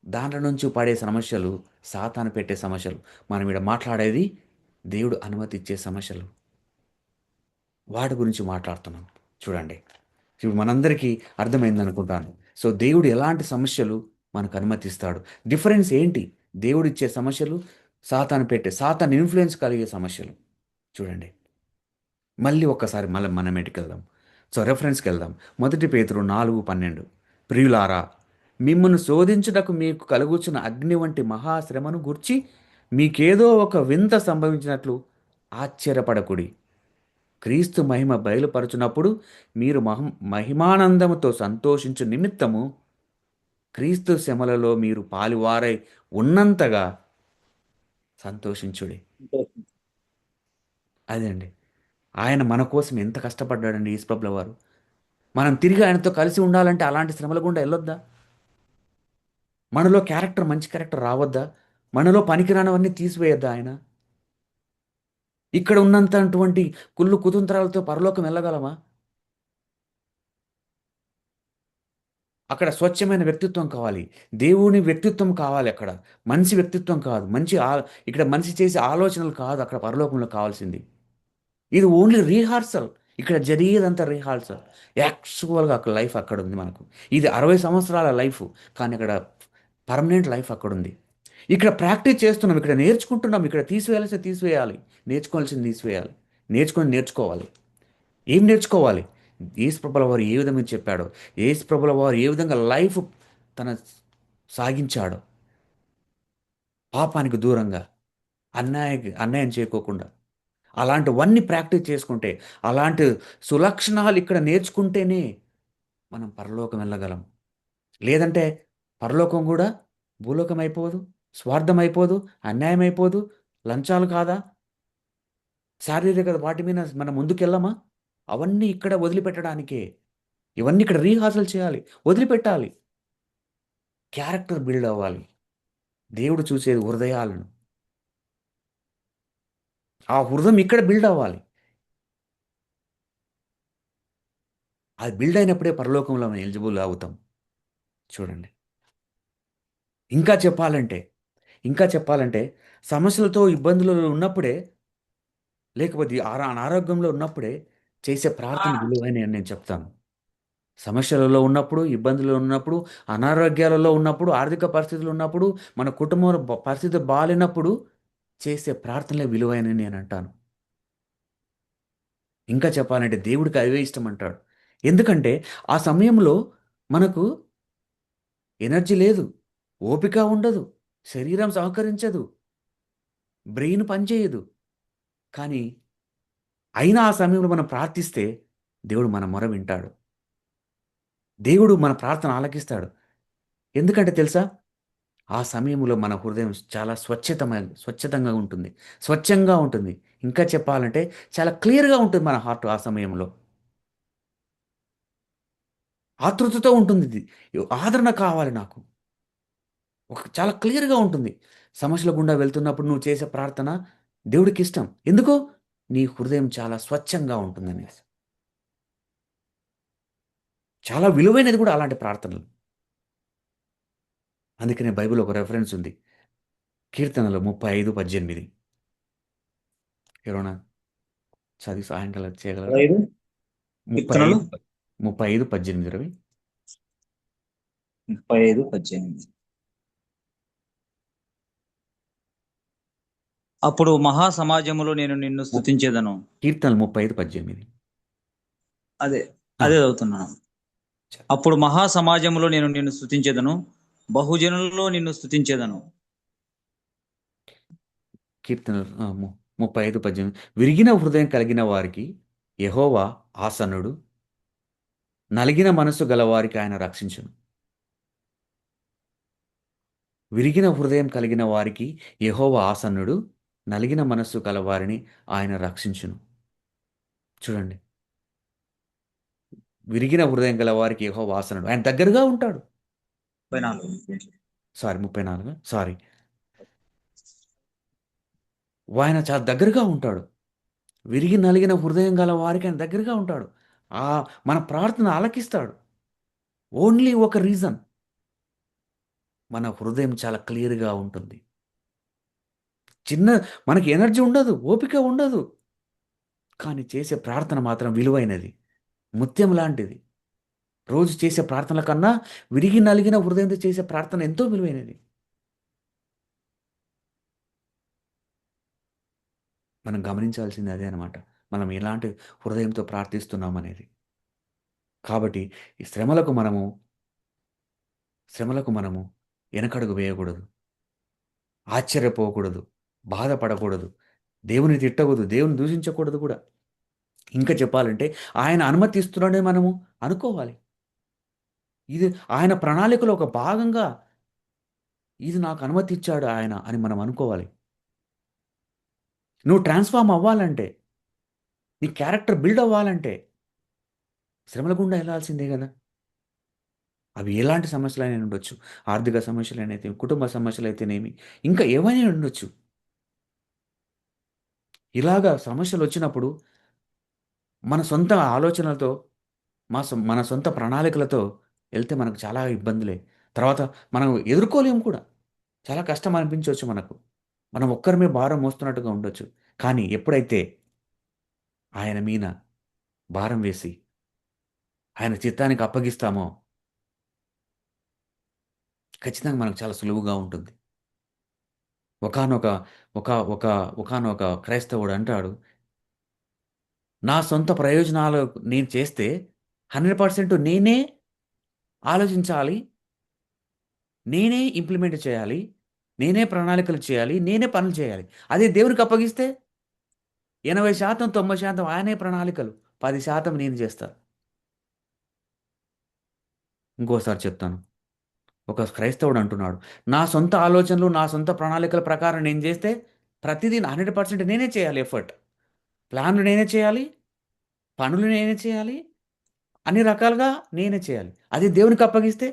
దాంట్లో నుంచి పడే సమస్యలు, సాతాను పెట్టే సమస్యలు. మనం ఇక్కడ మాట్లాడేది దేవుడు అనుమతి ఇచ్చే సమస్యలు. వాటి గురించి మాట్లాడుతున్నాం. చూడండి. ఇప్పుడు మనందరికీ అర్థమైంది అనుకుంటాను. సో దేవుడు ఎలాంటి సమస్యలు మనకు అనుమతిస్తాడు? డిఫరెన్స్ ఏంటి? దేవుడు ఇచ్చే సమస్యలు, సాతాను ఇన్ఫ్లుయెన్స్ కలిగే సమస్యలు. చూడండి. మళ్ళీ ఒక్కసారి మనం ఎటుకెళ్దాం. సో రెఫరెన్స్కి వెళ్దాం. 1 పేతురు 4:12. ప్రియులారా, మిమ్మల్ని శోధించుటకు మీకు కలుగుచున్న అగ్ని వంటి మహాశ్రమను గూర్చి మీకేదో ఒక వింత సంభవించినట్లు ఆశ్చర్యపడకుడి. క్రీస్తు మహిమ బయలుపరచునప్పుడు మీరు మహిమానందముతో సంతోషించు నిమిత్తము క్రీస్తు శ్రమలలో మీరు పాలువారై ఉన్నంతగా సంతోషించుడి. అదే అండి. ఆయన మన కోసం ఎంత కష్టపడ్డాడండి యేసుప్రభుల వారు. మనం తిరిగి ఆయనతో కలిసి ఉండాలంటే అలాంటి శ్రమల గుండా వెళ్ళొద్దా? మనలో మంచి క్యారెక్టర్ రావద్దా? మనలో పనికిరానవన్నీ తీసివేయొద్దా ఆయన? ఇక్కడ ఉన్నంతటువంటి కుళ్ళు కుతంత్రాలతో పరలోకం వెళ్ళగలమా? అక్కడ స్వచ్ఛమైన వ్యక్తిత్వం కావాలి. దేవుని వ్యక్తిత్వం కావాలి అక్కడ. మనిషి వ్యక్తిత్వం కాదు. ఇక్కడ మనిషి చేసే ఆలోచనలు కాదు అక్కడ పరలోకంలో కావాల్సింది. ఇది ఓన్లీ రీహార్సల్. ఇక్కడ జరిగేదంతా రీహార్సల్. యాక్చువల్గా అక్కడ లైఫ్ అక్కడ ఉంది మనకు. ఇది 60 సంవత్సరాల లైఫ్. కానీ అక్కడ పర్మనెంట్ లైఫ్ అక్కడ ఉంది. ఇక్కడ ప్రాక్టీస్ చేస్తున్నాం, ఇక్కడ నేర్చుకుంటున్నాం. ఇక్కడ తీసివేయాలి, నేర్చుకోవాల్సింది తీసివేయాలి, నేర్చుకోవాలి. ఏం నేర్చుకోవాలి? యేసుప్రభుల వారు ఏ విధంగా చెప్పాడో, యేసుప్రభుల వారు ఏ విధంగా లైఫ్ తన సాగించాడో, పాపానికి దూరంగా, అన్యాయం చేయకోకుండా, అలాంటివన్నీ ప్రాక్టీస్ చేసుకుంటే, అలాంటి సులక్షణాలు ఇక్కడ నేర్చుకుంటేనే మనం పరలోకం వెళ్ళగలం. లేదంటే పరలోకం కూడా భూలోకం అయిపోదు, స్వార్థం అయిపోదు, అన్యాయం అయిపోదు. లంచాలు కాదా, శారీరక వాటి మీద మనం ముందుకెళ్ళమా? అవన్నీ ఇక్కడ వదిలిపెట్టడానికే. ఇవన్నీ ఇక్కడ రీహార్సల్ చేయాలి, వదిలిపెట్టాలి. క్యారెక్టర్ బిల్డ్ అవ్వాలి. దేవుడు చూసేది హృదయాలను. ఆ హృదయం ఇక్కడ బిల్డ్ అవ్వాలి. అది బిల్డ్ అయినప్పుడే పరలోకంలో మనం ఎలిజిబుల్ అవుతాం. చూడండి. ఇంకా చెప్పాలంటే ఇంకా చెప్పాలంటే సమస్యలతో ఇబ్బందులలో ఉన్నప్పుడే, లేకపోతే అనారోగ్యంలో ఉన్నప్పుడే చేసే ప్రార్థన విలువైన నేను చెప్తాను. సమస్యలలో ఉన్నప్పుడు, ఇబ్బందులు ఉన్నప్పుడు, అనారోగ్యాలలో ఉన్నప్పుడు, ఆర్థిక పరిస్థితులు ఉన్నప్పుడు, మన కుటుంబం పరిస్థితి బాగాలేనప్పుడు చేసే ప్రార్థనలే విలువైనని నేను అంటాను. ఇంకా చెప్పాలంటే దేవుడికి అవే ఇష్టం అంటాడు. ఎందుకంటే ఆ సమయంలో మనకు ఎనర్జీ లేదు, ఓపిక ఉండదు, శరీరం సహకరించదు, బ్రెయిన్ పనిచేయదు. కానీ అయినా ఆ సమయంలో మనం ప్రార్థిస్తే దేవుడు మన మొర వింటాడు. దేవుడు మన ప్రార్థన ఆలకిస్తాడు. ఎందుకంటే తెలుసా? ఆ సమయంలో మన హృదయం చాలా స్వచ్ఛతంగా ఉంటుంది, స్వచ్ఛంగా ఉంటుంది. ఇంకా చెప్పాలంటే చాలా క్లియర్గా ఉంటుంది మన హార్ట్ ఆ సమయంలో. ఆతృతతో ఉంటుంది. ఇది ఆదరణ కావాలి నాకు. చాలా క్లియర్గా ఉంటుంది. సమస్యల గుండా వెళ్తున్నప్పుడు నువ్వు చేసే ప్రార్థన దేవుడికి ఇష్టం. ఎందుకు? నీ హృదయం చాలా స్వచ్ఛంగా ఉంటుందనేసి. చాలా విలువైనది కూడా అలాంటి ప్రార్థనలు. అందుకనే బైబిల్ ఒక రెఫరెన్స్ ఉంది. కీర్తనలు 35:18. ఎవరైనా చదివి సాయంకాలం చేయగలరా? 5 కీర్తనలు 35:18 రవి. 35:18. అప్పుడు మహా సమాజములో నేను నిన్ను స్తుతించేదను. కీర్తనలు 35:18. అదే అదే చదువుతున్నాను. అప్పుడు మహా సమాజములో నేను నిన్ను స్తుతించేదను, బహుజనులలో నిన్ను స్తుతించేదను. కీర్తనలు 35:18. విరిగిన హృదయం కలిగిన వారికి యెహోవా ఆసన్నుడు, నలిగిన మనస్సు గలవారికి ఆయన రక్షించును. విరిగిన హృదయం కలిగిన వారికి యెహోవా ఆసన్నుడు, నలిగిన మనస్సు గలవారిని ఆయన రక్షించును. చూడండి. విరిగిన హృదయం గల వారికి యెహోవా ఆసన్నుడు, ఆయన దగ్గరగా ఉంటాడు. 34. 34. సారీ. ఆయన చాలా దగ్గరగా ఉంటాడు. విరిగి నలిగిన హృదయం గల వారికి ఆయన దగ్గరగా ఉంటాడు. ఆ మన ప్రార్థన ఆలకిస్తాడు. ఓన్లీ ఒక రీజన్, మన హృదయం చాలా క్లియర్‌గా ఉంటుంది. చిన్న మనకి ఎనర్జీ ఉండదు, ఓపిక ఉండదు. కానీ చేసే ప్రార్థన మాత్రం విలువైనది. ముత్యం లాంటిది. రోజు చేసే ప్రార్థనల కన్నా విరిగి నలిగిన హృదయంతో చేసే ప్రార్థన ఎంతో విలువైనది. మనం గమనించాల్సింది అదే అనమాట. మనం ఎలాంటి హృదయంతో ప్రార్థిస్తున్నామనేది. కాబట్టి ఈ శ్రమలకు మనము వెనకడుగు వేయకూడదు. ఆశ్చర్యపోకూడదు. బాధపడకూడదు. దేవుని తిట్టకూడదు. దేవుని దూషించకూడదు కూడా. ఇంకా చెప్పాలంటే ఆయన అనుమతిస్తున్నాడని మనము అనుకోవాలి. ఇది ఆయన ప్రణాళికలో ఒక భాగంగా ఇది నాకు అనుమతి ఇచ్చాడు ఆయన అని మనం అనుకోవాలి. నువ్వు ట్రాన్స్‌ఫార్మ్ అవ్వాలంటే, నీ క్యారెక్టర్ బిల్డ్ అవ్వాలంటే శ్రమల గుండా ఎళ్ళాల్సిందే గదా! అవి ఎలాంటి సమస్యలైనా ఉండొచ్చు. ఆర్థిక సమస్యలైనైతే, కుటుంబ సమస్యలైతేనేమి, ఇంకా ఏవైనా ఉండొచ్చు. ఇలాగా సమస్యలొచ్చినప్పుడు మన సొంత ఆలోచనలతో, మన సొంత ప్రణాళికలతో ఎళ్తే మనకు చాలా ఇబ్బందులే. తర్వాత మనం ఎదుర్కోలేము కూడా. చాలా కష్టం అనిపించొచ్చు మనకు. మనం ఒక్కరమే భారం మోస్తున్నట్టుగా ఉండొచ్చు. కానీ ఎప్పుడైతే ఆయన మీద భారం వేసి, ఆయన చిత్తానికి అప్పగిస్తామో ఖచ్చితంగా మనకు చాలా సులువుగా ఉంటుంది. ఒకానొక ఒక ఒక ఒకానొక క్రైస్తవుడు అంటాడు, "నా సొంత ప్రయోజనాలు నేను చేస్తే 100% నేనే ఆలోచించాలి. నేనే ఇంప్లిమెంట్ చేయాలి. నేనే ప్రణాళికలు చేయాలి. నేనే పనులు చేయాలి. అదే దేవునికి అప్పగిస్తే 80% 90% ఆయనే ప్రణాళికలు. 10% నేను చేస్తా." ఇంకోసారి చెప్తాను. ఒక క్రైస్తవుడు అంటున్నాడు, "నా సొంత ఆలోచనలు, నా సొంత ప్రణాళికల ప్రకారం నేను చేస్తే ప్రతిదీ 100% నేనే చేయాలి ఎఫర్ట్. ప్లాన్‌లు నేనే చేయాలి. పనులు నేనే చేయాలి. అన్ని రకాలుగా నేనే చేయాలి. అదే దేవునికి అప్పగిస్తే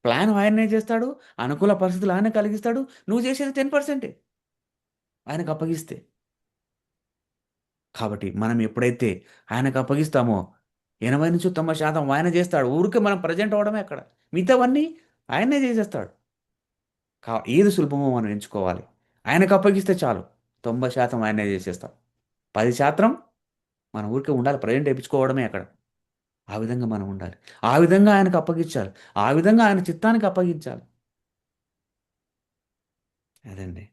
ప్లాన్ ఆయనే చేస్తాడు. అనుకూల పరిస్థితులు ఆయనే కలిగిస్తాడు. నువ్వు చేసేది 10% ఆయనకు అప్పగిస్తే. కాబట్టి మనం ఎప్పుడైతే ఆయనకు అప్పగిస్తామో 80-90% ఆయన చేస్తాడు. ఊరికే మనం ప్రెజెంట్ అవ్వడమే అక్కడ. మిగతావన్నీ ఆయనే చేసేస్తాడు. ఏది సులభమో మనం ఎంచుకోవాలి. ఆయనకు అప్పగిస్తే చాలు. 90% ఆయనే చేసేస్తాడు. 10% మనం ఊరికే ఉండాలి. ప్రెజెంట్ ఏపించుకోవడమే అక్కడ. ఆ విధంగా మనం ఉండాలి. ఆ విధంగా ఆయనకు అప్పగించాలి. ఆ విధంగా ఆయన చిత్తానికి అప్పగించాలి. అదండి.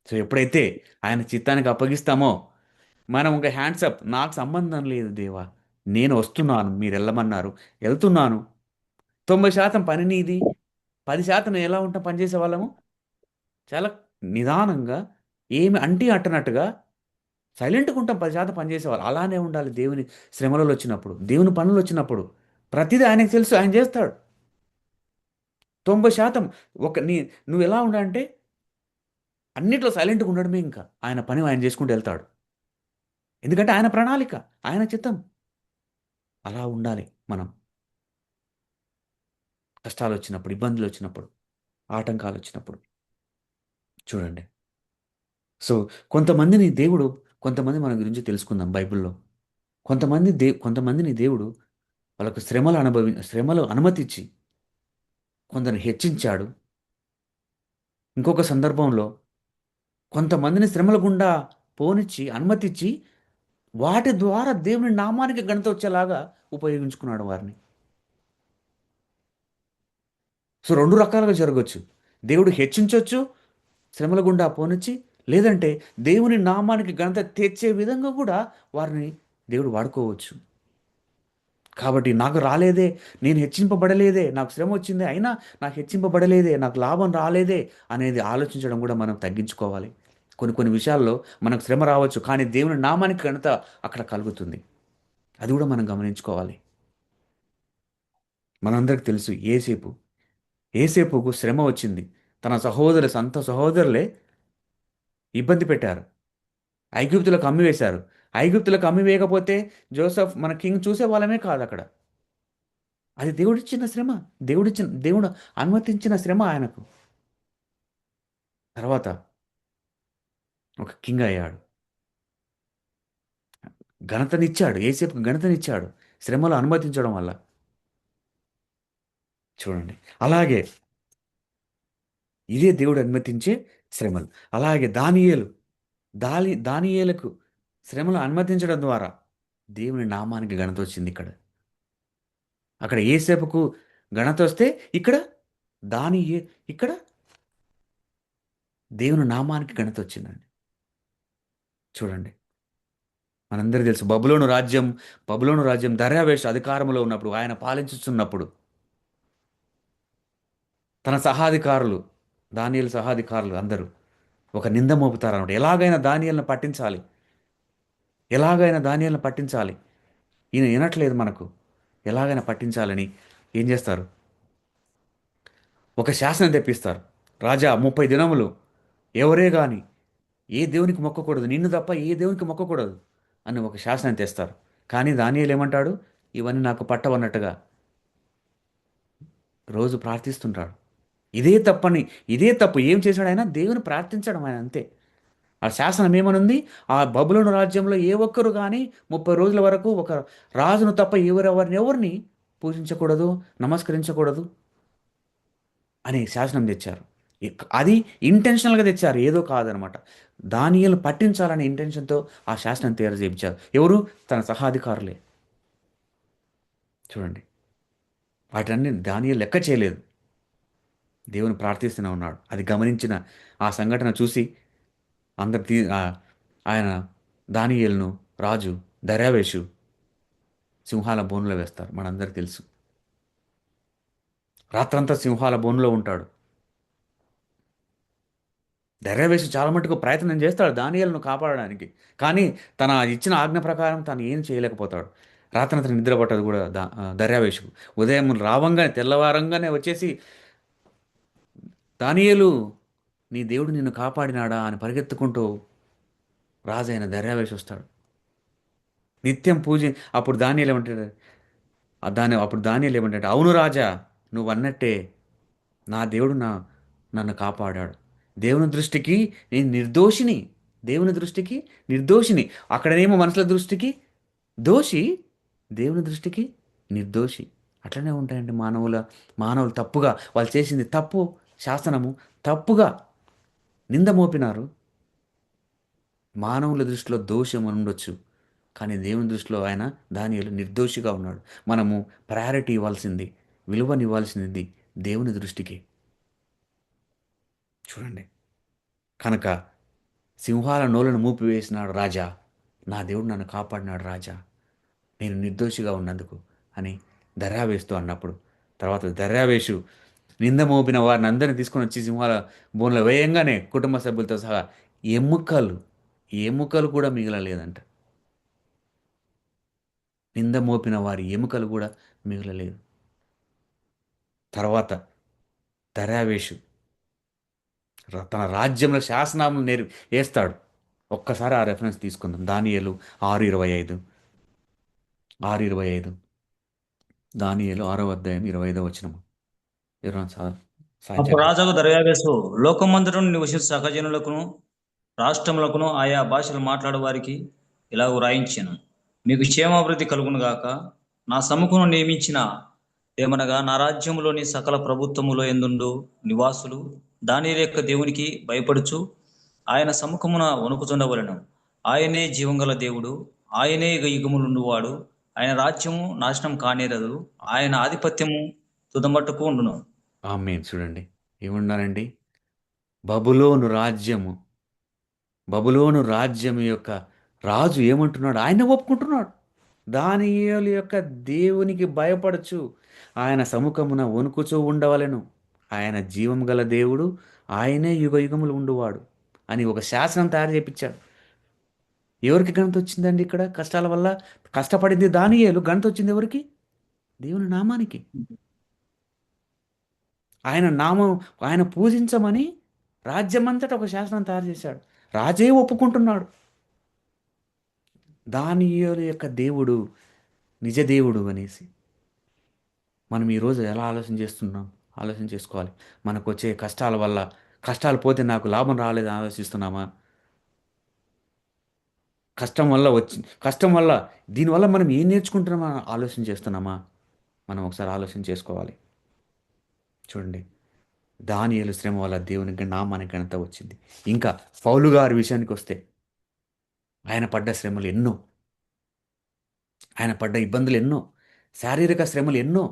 సో, ఎప్పుడైతే ఆయన చిత్తానికి అప్పగిస్తామో, మనం ఇంక హ్యాండ్స్ అప్. నాకు సంబంధం లేదు దేవా! నేను వస్తున్నాను. మీరెళ్ళమన్నారు. ఎళ్తున్నాను. 90% పని నీది. 10% ఎలా ఉంటాం పనిచేసేవాళ్ళము? చాలా నిదానంగా, ఏమి అంటి అంటనట్టుగా సైలెంట్‌గా ఉంటాం. 10% పనిచేసేవాళ్ళు. అలానే ఉండాలి దేవుని శ్రమలలొచ్చినప్పుడు, దేవుని పనులొచ్చినప్పుడు. ప్రతిదీ ఆయనకు తెలుసు. ఆయన చేస్తాడు. 90% ఒక నువ్వెలా ఉండాలంటే అన్నిట్లో సైలెంట్‌గా ఉండడమే ఇంకా. ఆయన పని ఆయన చేసుకుంటూ ఎళ్తాడు. ఎందుకంటే ఆయన ప్రణాళిక, ఆయన చిత్తం. అలా ఉండాలి మనం. కష్టాలొచ్చినప్పుడు, ఇబ్బందులొచ్చినప్పుడు, ఆటంకాలొచ్చినప్పుడు. చూడండి. సో, కొంతమంది మన గురించి తెలుసుకుందాం బైబిల్‌లో. కొంతమందిని దేవుడు వాళ్ళకు శ్రమలు అనుమతిచ్చి కొందరిని హెచ్చించాడు. ఇంకొక సందర్భంలో కొంతమందిని శ్రమల గుండా పోనిచ్చి, అనుమతిచ్చి వాటి ద్వారా దేవుని నామానికి ఘనత వచ్చేలాగా ఉపయోగించుకున్నాడు వారిని. సో, 2 రకాలుగా జరగొచ్చు. దేవుడు హెచ్చించొచ్చు, శ్రమల గుండా పోనిచ్చి, లేదంటే దేవుని నామానికి ఘనత తెచ్చే విధంగా కూడా వారిని దేవుడు వాడుకోవచ్చు. కాబట్టి నాకు రాలేదే, నేను హెచ్చింపబడలేదే, నాకు శ్రమొచ్చిందే, అయినా నాకు హెచ్చింపబడలేదే, నాకు లాభం రాలేదే అనేది ఆలోచించడం కూడా మనం తగ్గించుకోవాలి. కొన్ని కొన్ని విషయాల్లో మనకు శ్రమ రావచ్చు. కానీ దేవుని నామానికి ఘనత అక్కడ కలుగుతుంది. అది కూడా మనం గమనించుకోవాలి. మనందరికి తెలుసు ఏసేపుకు శ్రమ వచ్చింది. తన సొంత సహోదరులే ఇబ్బంది పెట్టారు. ఐగుప్తులకు అమ్మివేశారు. ఐగుప్తులకు అమ్మివేయకపోతే మన కింగ్ చూసేవాళ్ళమే కాదక్కడ. అది దేవుడిచ్చిన శ్రమ. దేవుడు అనుమతించిన శ్రమ ఆయనకు. తర్వాత ఒక కింగ్ అయ్యాడు. ఘనతనిచ్చాడు. యేసేపుకి ఘనతనిచ్చాడు. శ్రమలు అనుమతించడం వల్ల. చూడండి. అలాగే ఇదే దేవుడు అనుమతించే శ్రమలు. అలాగే దానియేలుకు శ్రమలు అనుమతించడం ద్వారా దేవుని నామానికి ఘనత వచ్చింది ఇక్కడ. అక్కడ యేసేపుకు ఘనత వస్తే ఇక్కడ దానియే ఇక్కడ దేవుని నామానికి ఘనత వచ్చిందండి. చూడండి. మనందరికీ తెలుసు బబులోను రాజ్యం దర్యావేషు అధికారంలో ఉన్నప్పుడు, ఆయన పాలించుచున్నప్పుడు తన సహాధికారులు, దానియేలు సహాధికారులు అందరూ ఒక నింద మోపుతారన్నమాట. ఎలాగైనా దానియేలును పట్టించాలి. ఈయన వినట్లేదు మనకు. ఎలాగైనా పట్టించాలని ఏం చేస్తారు? ఒక శాసనం తెప్పిస్తారు. రాజా 30 దినములు ఎవరే గాని ఏ దేవునికి మొక్కకూడదు, నిన్ను తప్ప ఏ దేవునికి మొక్కకూడదు అని ఒక శాసనం తెస్తారు. కానీ దానియేలు ఏమంటాడు? ఇవన్నీ నాకు పట్టవన్నట్టుగా రోజు ప్రార్థిస్తుంటాడు. ఇదే తప్పు ఏం చేశాడు ఆయన? దేవుని ప్రార్థించడం, ఆయన అంతే. ఆ శాసనం ఏమనుంది? ఆ బబులోను రాజ్యంలో ఏ ఒక్కరు కానీ 30 రోజుల వరకు ఒక రాజును తప్ప ఎవరిని పూజించకూడదు, నమస్కరించకూడదు అనే శాసనం తెచ్చారు. అది ఇంటెన్షనల్గా తెచ్చారు, ఏదో కాదనమాట. దానియేలు పట్టించాలనే ఇంటెన్షన్తో ఆ శాసనం తయారు చేయించారు. ఎవరు? తన సహాధికారులే. చూడండి. వాటన్ని దానియేలు లెక్క చేయలేదు. దేవుని ప్రార్థిస్తూనే ఉన్నాడు. అది గమనించిన ఆ సంఘటన చూసి అందరు ఆయన దానియేలును రాజు దర్యావేషు సింహాల బోనులో వేస్తారు. మనందరికీ తెలుసు. రాత్రంతా సింహాల బోనులో ఉంటాడు. దర్యావేషు చాలా మటుకు ప్రయత్నం చేస్తాడు దానియేలును కాపాడడానికి. కానీ తన ఇచ్చిన ఆజ్ఞ ప్రకారం తను ఏం చేయలేకపోతాడు. రాత్రంతా నిద్ర పట్టదు కూడా దర్యావేషుకు. ఉదయం తెల్లవారంగానే వచ్చేసి, దానియేలు, నీ దేవుడు నిన్ను కాపాడినాడా అని పరిగెత్తుకుంటూ రాజైన దర్యావేషు వస్తాడు. నిత్యం పూజ. అప్పుడు దానియేలు ఏమంటాడు? అప్పుడు దానియేలు ఏమంటాడు? అవును రాజా, నువ్వు అన్నట్టే నా దేవుడు నన్ను కాపాడాడు. దేవుని దృష్టికి నేను నిర్దోషిని. దేవుని దృష్టికి నిర్దోషిని. అక్కడనేమో మనుషుల దృష్టికి దోషి, దేవుని దృష్టికి నిర్దోషి. అట్లనే ఉంటాయండి మానవులు తప్పుగా వాళ్ళు చేసింది తప్పు. శాసనము తప్పుగా నింద మోపినారు. మానవుల దృష్టిలో దోషం ఉండొచ్చు, కానీ దేవుని దృష్టిలో ఆయన దానియేలు నిర్దోషిగా ఉన్నాడు. మనము ప్రయారిటీ ఇవ్వాల్సింది, విలువనివ్వాల్సింది దేవుని దృష్టికి. చూడండి. కనుక సింహాల నోలను మూపివేసినాడు రాజా, నా దేవుడు నన్ను కాపాడినాడు రాజా, నేను నిర్దోషిగా ఉన్నందుకు అని దర్యావేస్తూ అన్నప్పుడు, తర్వాత దర్యావేషు నింద మోపిన వారిని అందరిని తీసుకొని వచ్చి సింహాల బోన్లో వేయంగానే కుటుంబ సభ్యులతో సహా ఎముకలు ఎముకలు కూడా మిగలలేదంట. నింద మోపిన వారి ఎముకలు కూడా మిగలలేదు. తర్వాత దర్యావేషు తన రాజ్యంలో శాసనాలను వేస్తాడు. ఒక్కసారి ఆ రెఫరెన్స్ తీసుకుందాం. దానియేలు 6:25. 6:25. దానియేలు 6వ అధ్యాయం 25వ వచనము. ఎవరైనా సాయం అప్పుడు చేయండి. రాజాకు దర్యావేసు లోకమంతటను నివసించే సహజనులకును రాష్ట్రములకును ఆయా భాషలు మాట్లాడే వారికి ఇలా వ్రాయించాను. మీకు క్షేమాభివృద్ధి కలుగును గాక. నా సముఖమును నియమించిన ఏమనగా నా రాజ్యములోని సకల ప్రభుత్వములో ఎందుండు నివాసులు దానియేలు యొక్క దేవునికి భయపడుచు ఆయన సముఖమున వణుకుచుండవలెను. ఆయనే జీవంగల దేవుడు, ఆయనే యుగములుండువాడు. ఆయన రాజ్యము నాశనం కానేరదు, ఆయన ఆధిపత్యము తుదమట్టుకు ఉండును. ఆమేన్. చూడండి ఏమన్నారండి? బబులోను రాజ్యము బబులోను రాజ్యం యొక్క రాజు ఏమంటున్నాడు? ఆయన ఒప్పుకుంటున్నాడు. దానియేలు యొక్క దేవునికి భయపడచ్చు, ఆయన సముఖమున వణుకుచూ ఉండవలెను, ఆయన జీవం గల దేవుడు, ఆయనే యుగములు ఉండువాడు అని ఒక శాసనం తయారు చేయించాడు. ఎవరికి ఘనత వచ్చిందండి ఇక్కడ? కష్టాల వల్ల కష్టపడింది దానియేలు. ఘనత వచ్చింది ఎవరికి? దేవుని నామానికి. ఆయన నామం ఆయన పూజించమని రాజ్యమంతటా ఒక శాసనం తయారు చేశాడు. రాజే ఒప్పుకుంటున్నాడు. దానియేలు యొక్క దేవుడు నిజ దేవుడు అనేసి. మనం ఈరోజు ఎలా ఆలోచన చేసుకోవాలి. మనకు వచ్చే కష్టాల వల్ల, కష్టాలు పోతే నాకు లాభం రాలేదని ఆలోచిస్తున్నామా? కష్టం వల్ల దీనివల్ల మనం ఏం నేర్చుకుంటున్నామా ఆలోచన చేస్తున్నామా? మనం ఒకసారి ఆలోచన చేసుకోవాలి. చూడండి, దానియేలు శ్రమ వల్ల దేవునికి నామానికి ఘనత వచ్చింది. ఇంకా పౌలు గారి విషయానికి వస్తే ఆయన పడ్డ శ్రమలు ఎన్నో, ఆయన పడ్డ ఇబ్బందులు ఎన్నో, శారీరక శ్రమలు ఎన్నో,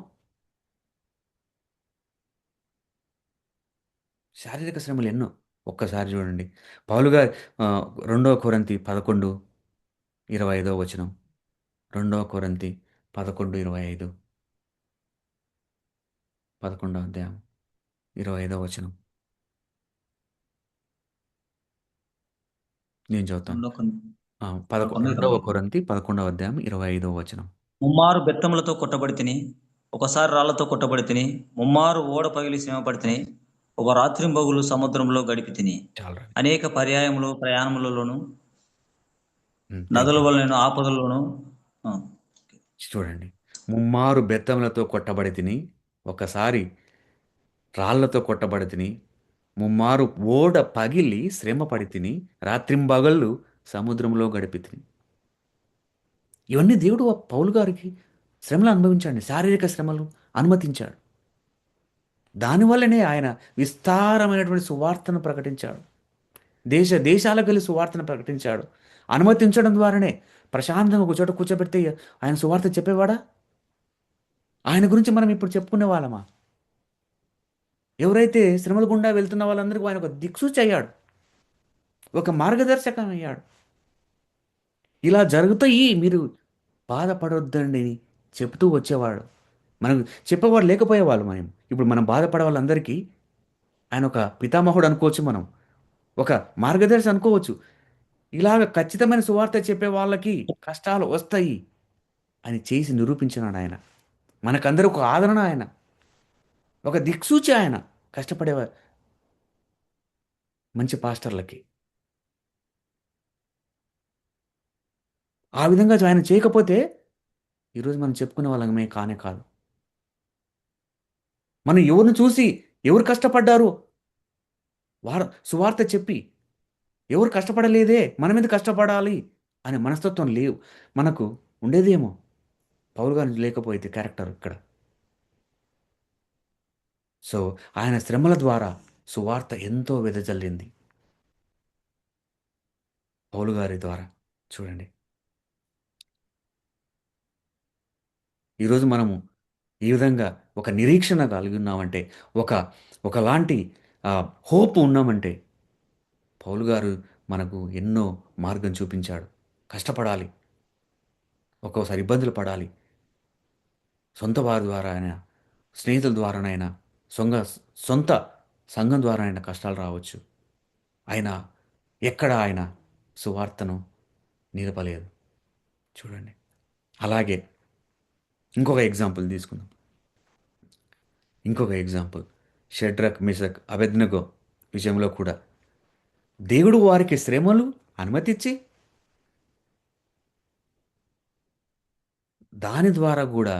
శారీరక శ్రమలు ఎన్నో. ఒక్కసారి చూడండి, పౌలు గారు ఆ, 2 కొరింథీ 11:25 వచనం. 2 కొరింథీ 11:25, 11 అధ్యాయం 25 వచనం. నేను చదువుతాను. రెండో కొన్- ఆ, 11:25. 2 కొరింథీ 11:25 ముమ్మారు బెత్తములతో కొట్టబడి తిని, ఒకసారి రాళ్లతో కొట్టబడి తిని, ముమ్మారు ఓడ పగిలి శ్రమపడి తిని, ఒక రాత్రింబగులు సముద్రంలో గడిపి తిని, చాలా. అనేక పర్యాయములు ప్రయాణములలోను, థ్యాంక్ నదుల యూ. వలన ఆపదల్లోను. ఆ, చూడండి, ముమ్మారు బెత్తములతో కొట్టబడి తిని, ఒకసారి రాళ్లతో కొట్టబడి తిని, ముమ్మారు ఓడ పగిలి శ్రమ పడి తిని, రాత్రింబగళ్ళు సముద్రంలో గడిపి తిని. ఇవన్నీ దేవుడు ఆ పౌలు గారికి శ్రమలు అనుభవించాడు, శారీరక శ్రమలు అనుమతించాడు. దానివల్లనే ఆయన విస్తారమైనటువంటి సువార్తను ప్రకటించాడు. దేశాలకు వెళ్ళి సువార్తను ప్రకటించాడు. అనుమతించడం ద్వారానే ప్రశాంతంగా ఒక చోట కూర్చోబెడితే ఆయన సువార్త చెప్పేవాడా? ఆయన గురించి మనం ఇప్పుడు చెప్పుకునే వాళ్ళమా? ఎవరైతే శ్రమల గుండా వెళ్తున్న వాళ్ళందరికీ ఆయన ఒక దిక్సూచి అయ్యాడు, ఒక మార్గదర్శకం అయ్యాడు. ఇలా జరుగుతాయి, మీరు బాధపడొద్దండి అని చెప్తూ వచ్చేవాడు. మనకు చెప్పేవాడు లేకపోయేవాళ్ళు. ఇప్పుడు మనం బాధపడే వాళ్ళందరికీ ఆయన ఒక పితామహుడు అనుకోవచ్చు, మనం ఒక మార్గదర్శి అనుకోవచ్చు. ఇలాగ ఖచ్చితమైన సువార్త చెప్పే వాళ్ళకి కష్టాలు వస్తాయి అని చేసి నిరూపించినాడు ఆయన. మనకందరూ ఒక ఆదరణ ఆయన, ఒక దిక్సూచి ఆయన కష్టపడే మంచి పాస్టర్లకి. ఆ విధంగా ఆయన చేయకపోతే ఈరోజు మనం చెప్పుకునే వాళ్ళమే కానే కాదు. మనం ఎవరిని చూసి ఎవరు కష్టపడ్డారు సువార్త చెప్పి, ఎవరు కష్టపడలేదే మన మీద కష్టపడాలి అనే మనస్తత్వం లేవు మనకు. ఉండేదేమో పౌలు గారు లేకపోతే క్యారెక్టర్ ఇక్కడ. సో ఆయన శ్రమల ద్వారా సువార్త ఎంతో వెదజల్లింది పౌలు గారి ద్వారా. చూడండి, ఈరోజు మనము ఈ విధంగా ఒక నిరీక్షణ కలిగి ఉన్నామంటే, ఒక ఒకలాంటి హోప్ ఉన్నామంటే, పౌలు గారు మనకు ఎన్నో మార్గం చూపించాడు. కష్టపడాలి, ఒక్కోసారి ఇబ్బందులు పడాలి, సొంత వారి ద్వారా అయినా, స్నేహితుల ద్వారానైనా, సొంత సొంత సంఘం ద్వారా అయినా కష్టాలు రావచ్చు. ఆయన ఎక్కడ ఆయన సువార్తను నిలపలేదు. చూడండి, అలాగే ఇంకొక ఎగ్జాంపుల్ తీసుకుందాం. ఇంకొక ఎగ్జాంపుల్, షడ్రక్ మిషక్ అబెద్నెగో విషయంలో కూడా దేవుడు వారికి శ్రమలు అనుమతించి దాని ద్వారా కూడా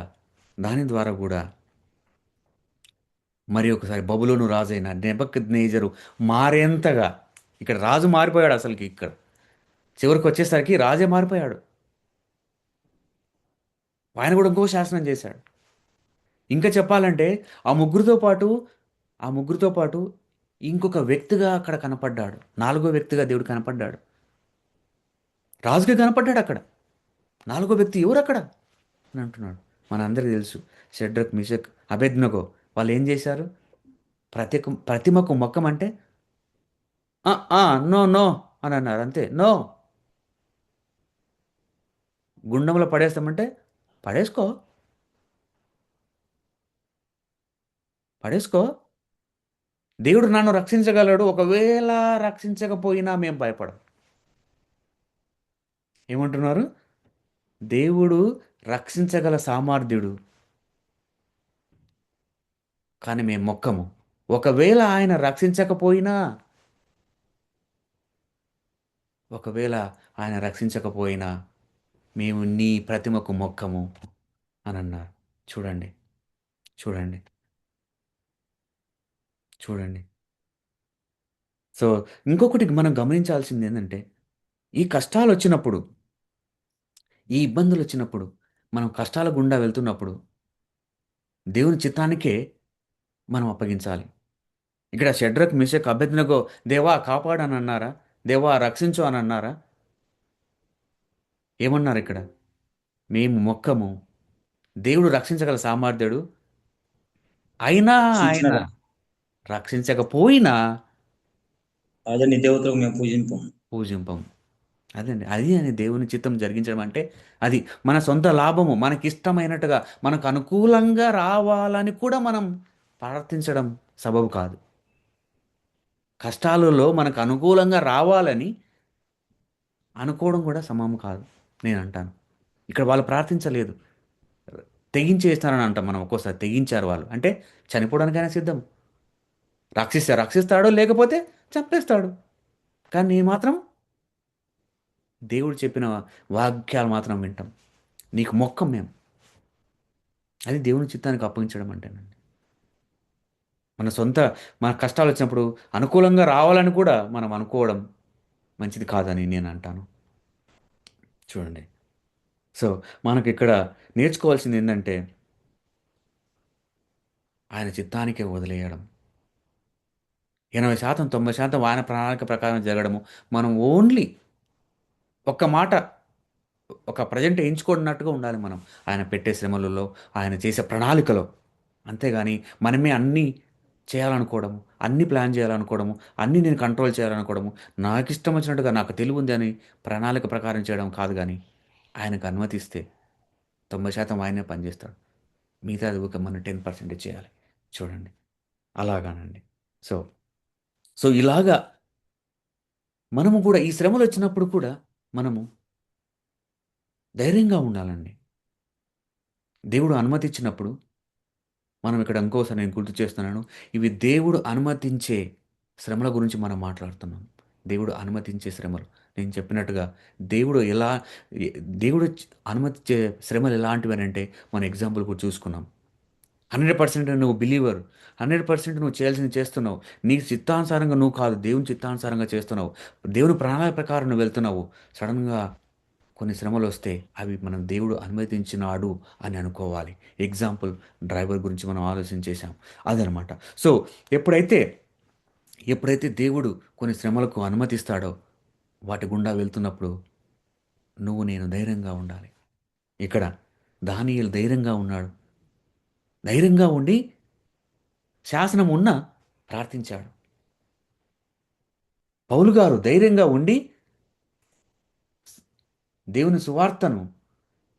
దాని ద్వారా కూడా మరి ఒకసారి బబులోను రాజైన నెబుకద్నెజరు మారేంతగా, ఇక్కడ రాజు మారిపోయాడు అసలుకి. ఇక్కడ చివరికి వచ్చేసరికి రాజే మారిపోయాడు. ఆయన కూడా ఇంకో శాసనం చేశాడు. ఇంకా చెప్పాలంటే ఆ ముగ్గురితో పాటు ఆ ముగ్గురితో పాటు ఇంకొక వ్యక్తిగా అక్కడ కనపడ్డాడు. నాలుగో వ్యక్తిగా దేవుడు కనపడ్డాడు. రాజుగా కనపడ్డాడు అక్కడ. నాలుగో వ్యక్తి ఎవరు అక్కడ అని అంటున్నాడు. మనందరికీ తెలుసు, షడ్రక్ మిషక్ అబెద్నెగో వాళ్ళు ఏం చేశారు? ప్రతిమకు మొక్కమంటే నో నో అని అన్నారు. అంతే, నో. గుండంలో పడేస్తామంటే పడేసుకో, పడేసుకో, దేవుడు నన్ను రక్షించగలడు, ఒకవేళ రక్షించకపోయినా మేము భయపడం. ఏమంటున్నారు? దేవుడు రక్షించగల సామర్థ్యుడు, కానీ మేము మొక్కము. ఒకవేళ ఆయన రక్షించకపోయినా, ఒకవేళ ఆయన రక్షించకపోయినా మేము నీ ప్రతిమకు మొక్కము అని అన్నారు. చూడండి, చూడండి, చూడండి. సో ఇంకొకటి మనం గమనించాల్సింది ఏంటంటే, ఈ కష్టాలు వచ్చినప్పుడు ఈ ఇబ్బందులొచ్చినప్పుడు, మనం కష్టాల గుండా వెళ్తున్నప్పుడు, దేవుని చిత్తానికే మనం అప్పగించాలి. ఇక్కడ షడ్రక్, మెషక్, అబేద్నెగో దేవా కాపాడు అని అన్నారా? దేవా రక్షించు అని అన్నారా? ఏమన్నారిక్కడ? మేము మొక్కము. దేవుడు రక్షించగల సామర్థ్యుడు. అయినా ఆయన రక్షించిన రక్షించకపోయినా రాజని దేవతలకు మేము పూజింపం. పూజింపం. అదండి. అది అని దేవుని చిత్తం జరిగించడం అంటే అది. మన సొంత లాభము, మనకిష్టమైనట్టుగా, మనకు అనుకూలంగా రావాలని కూడా మనం ప్రార్థించడం సబబు కాదు. కష్టాలలో మనకు అనుకూలంగా రావాలని అనుకోవడం కూడా సమము కాదు నేనంటాను. ఇక్కడ వాళ్ళు ప్రార్థించలేదు. తెగించేస్తారని అంటాం మనం ఒక్కోసారి. తెగించారు వాళ్ళు. అంటే చనిపోవడానికైనా సిద్ధం. రక్షిస్తాడు, లేకపోతే చంపేస్తాడు. కానీ నేను మాత్రం దేవుడు చెప్పిన వాక్యాలు మాత్రం వింటాం. నీకు మొక్కం మేము. అది దేవుని చిత్తానికి అప్పగించడం అంటేనండి. మన సొంత మన కష్టాలు వచ్చినప్పుడు అనుకూలంగా రావాలని కూడా మనం అనుకోవడం మంచిది కాదని నేను అంటాను. చూడండి. సో మనకి ఇక్కడ నేర్చుకోవాల్సింది ఏంటంటే ఆయన చిత్తానికే వదిలేయడం. 80% 90% ఆయన ప్రణాళిక ప్రకారం జరగడము. మనం ఓన్లీ ఒక్క మాట ఒక ప్రజెంట్ ఎంచుకున్నట్టుగా ఉండాలి మనం. ఆయన పెట్టే శ్రమలలో, ఆయన చేసే ప్రణాళికలో. అంతేగాని మనమే అన్నీ చేయాలనుకోవడము, అన్నీ ప్లాన్ చేయాలనుకోవడము, అన్నీ నేను కంట్రోల్ చేయాలనుకోవడము, నాకిష్టం వచ్చినట్టుగా నాకు తెలివి ఉంది అని ప్రణాళిక ప్రకారం చేయడం కాదు గానీ, ఆయనకు అనుమతిస్తే 90% ఆయనే పనిచేస్తాడు. మిగతాది ఒక మనం 10% చేయాలి. చూడండి. అలాగానండి. సో, సో ఇలాగా మనము కూడా ఈ శ్రమలొచ్చినప్పుడు కూడా మనము ధైర్యంగా ఉండాలండి. దేవుడు అనుమతిచ్చినప్పుడు మనం ఇక్కడ ఇంకోసారి నేను గుర్తు చేస్తున్నాను. ఇవి దేవుడు అనుమతించే శ్రమల గురించి మనం మాట్లాడుతున్నాం. దేవుడు అనుమతించే శ్రమలు. నేను చెప్పినట్టుగా దేవుడు ఎలా ఎ దేవుడు అనుమతించే శ్రమలు ఎలాంటివనంటే మన ఎగ్జాంపుల్ కూడా చూసుకున్నాం. 100% నువ్వు బిలీవర్. 100% నువ్వు చేయాల్సింది చేస్తున్నావు. నీ చిత్తానుసారంగా నువ్వు కాదు. దేవుని చిత్తానుసారంగా చేస్తున్నావు. దేవుని ప్రణాళిక ప్రకారం నువ్వు వెళ్తున్నావు. సడెన్‌గా కొన్ని శ్రమలొస్తే అవి మనం దేవుడు అనుమతించినాడు అని అనుకోవాలి. ఎగ్జాంపుల్ డ్రైవర్ గురించి మనం ఆలోచన చేశాం. అదనమాట. సో, ఎప్పుడైతే ఎప్పుడైతే దేవుడు కొన్ని శ్రమలకు అనుమతిస్తాడో వాటి గుండా వెళ్తున్నప్పుడు నువ్వు నేను ధైర్యంగా ఉండాలి. ఇక్కడ దానియేలు ధైర్యంగా ఉన్నాడు. ధైర్యంగా ఉండి శాసనం ఉన్నా ప్రార్థించాడు. పౌలు గారు ధైర్యంగా ఉండి దేవుని సువార్తను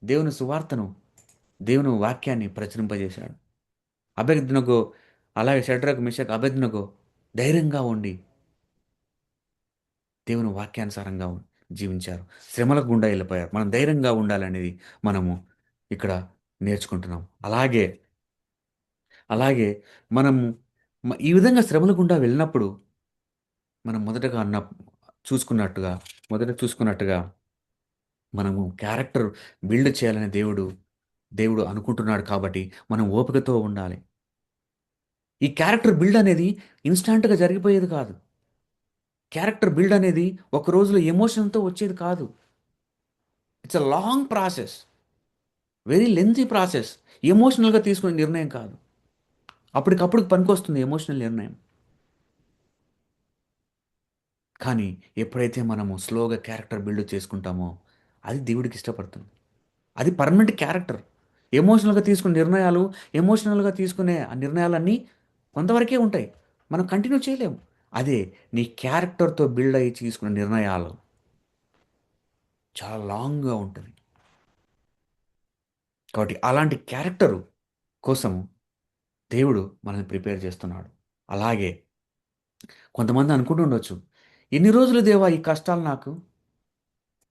దేవుని సువార్తను దేవుని వాక్యాన్ని ప్రచురింపజేశాడు. అబేద్నెగో అలాగే షడ్రక్, మెషక్, అబేద్నెగో ధైర్యంగా ఉండి దేవుని వాక్యానుసారంగా జీవించారు. శ్రమల గుండా వెళ్ళిపోయారు. మనం ధైర్యంగా ఉండాలనేది మనము ఇక్కడ నేర్చుకుంటున్నాం. అలాగే అలాగే మనము ఈ విధంగా శ్రమల గుండా వెళ్ళినప్పుడు మనం చూసుకున్నట్టుగా మొదట చూసుకున్నట్టుగా మనము క్యారెక్టర్ బిల్డ్ చేయాలని దేవుడు అనుకుంటున్నాడు కాబట్టి మనం ఓపికతో ఉండాలి. ఈ క్యారెక్టర్ బిల్డ్ అనేది ఇన్‌స్టాంట్‌గా జరిగిపోయేది కాదు. క్యారెక్టర్ బిల్డ్ అనేది ఒక రోజులో ఎమోషన్‌తో వచ్చేది కాదు. It's a long process. Very lengthy process. ఎమోషనల్‌గా తీసుకునే నిర్ణయం కాదు. అప్పటికప్పుడు పనికొస్తుంది ఎమోషనల్ నిర్ణయం. కానీ ఎప్పుడైతే మనము స్లోగా క్యారెక్టర్ బిల్డ్ చేసుకుంటామో అది దేవుడికి ఇష్టపడుతుంది. అది పర్మనెంట్ క్యారెక్టర్. ఎమోషనల్‌గా తీసుకునే ఆ నిర్ణయాలన్నీ కొంతవరకే ఉంటాయి. మనం కంటిన్యూ చేయలేము. అదే నీ క్యారెక్టర్‌తో బిల్డ్ అయ్యి తీసుకునే నిర్ణయాలు చాలా లాంగ్‌గా ఉంటది. కాబట్టి అలాంటి క్యారెక్టరు కోసం దేవుడు మనల్ని ప్రిపేర్ చేస్తున్నాడు. అలాగే కొంతమంది అనుకుంటుండొచ్చు, "ఎన్ని రోజులు దేవా ఈ కష్టాలు నాకు?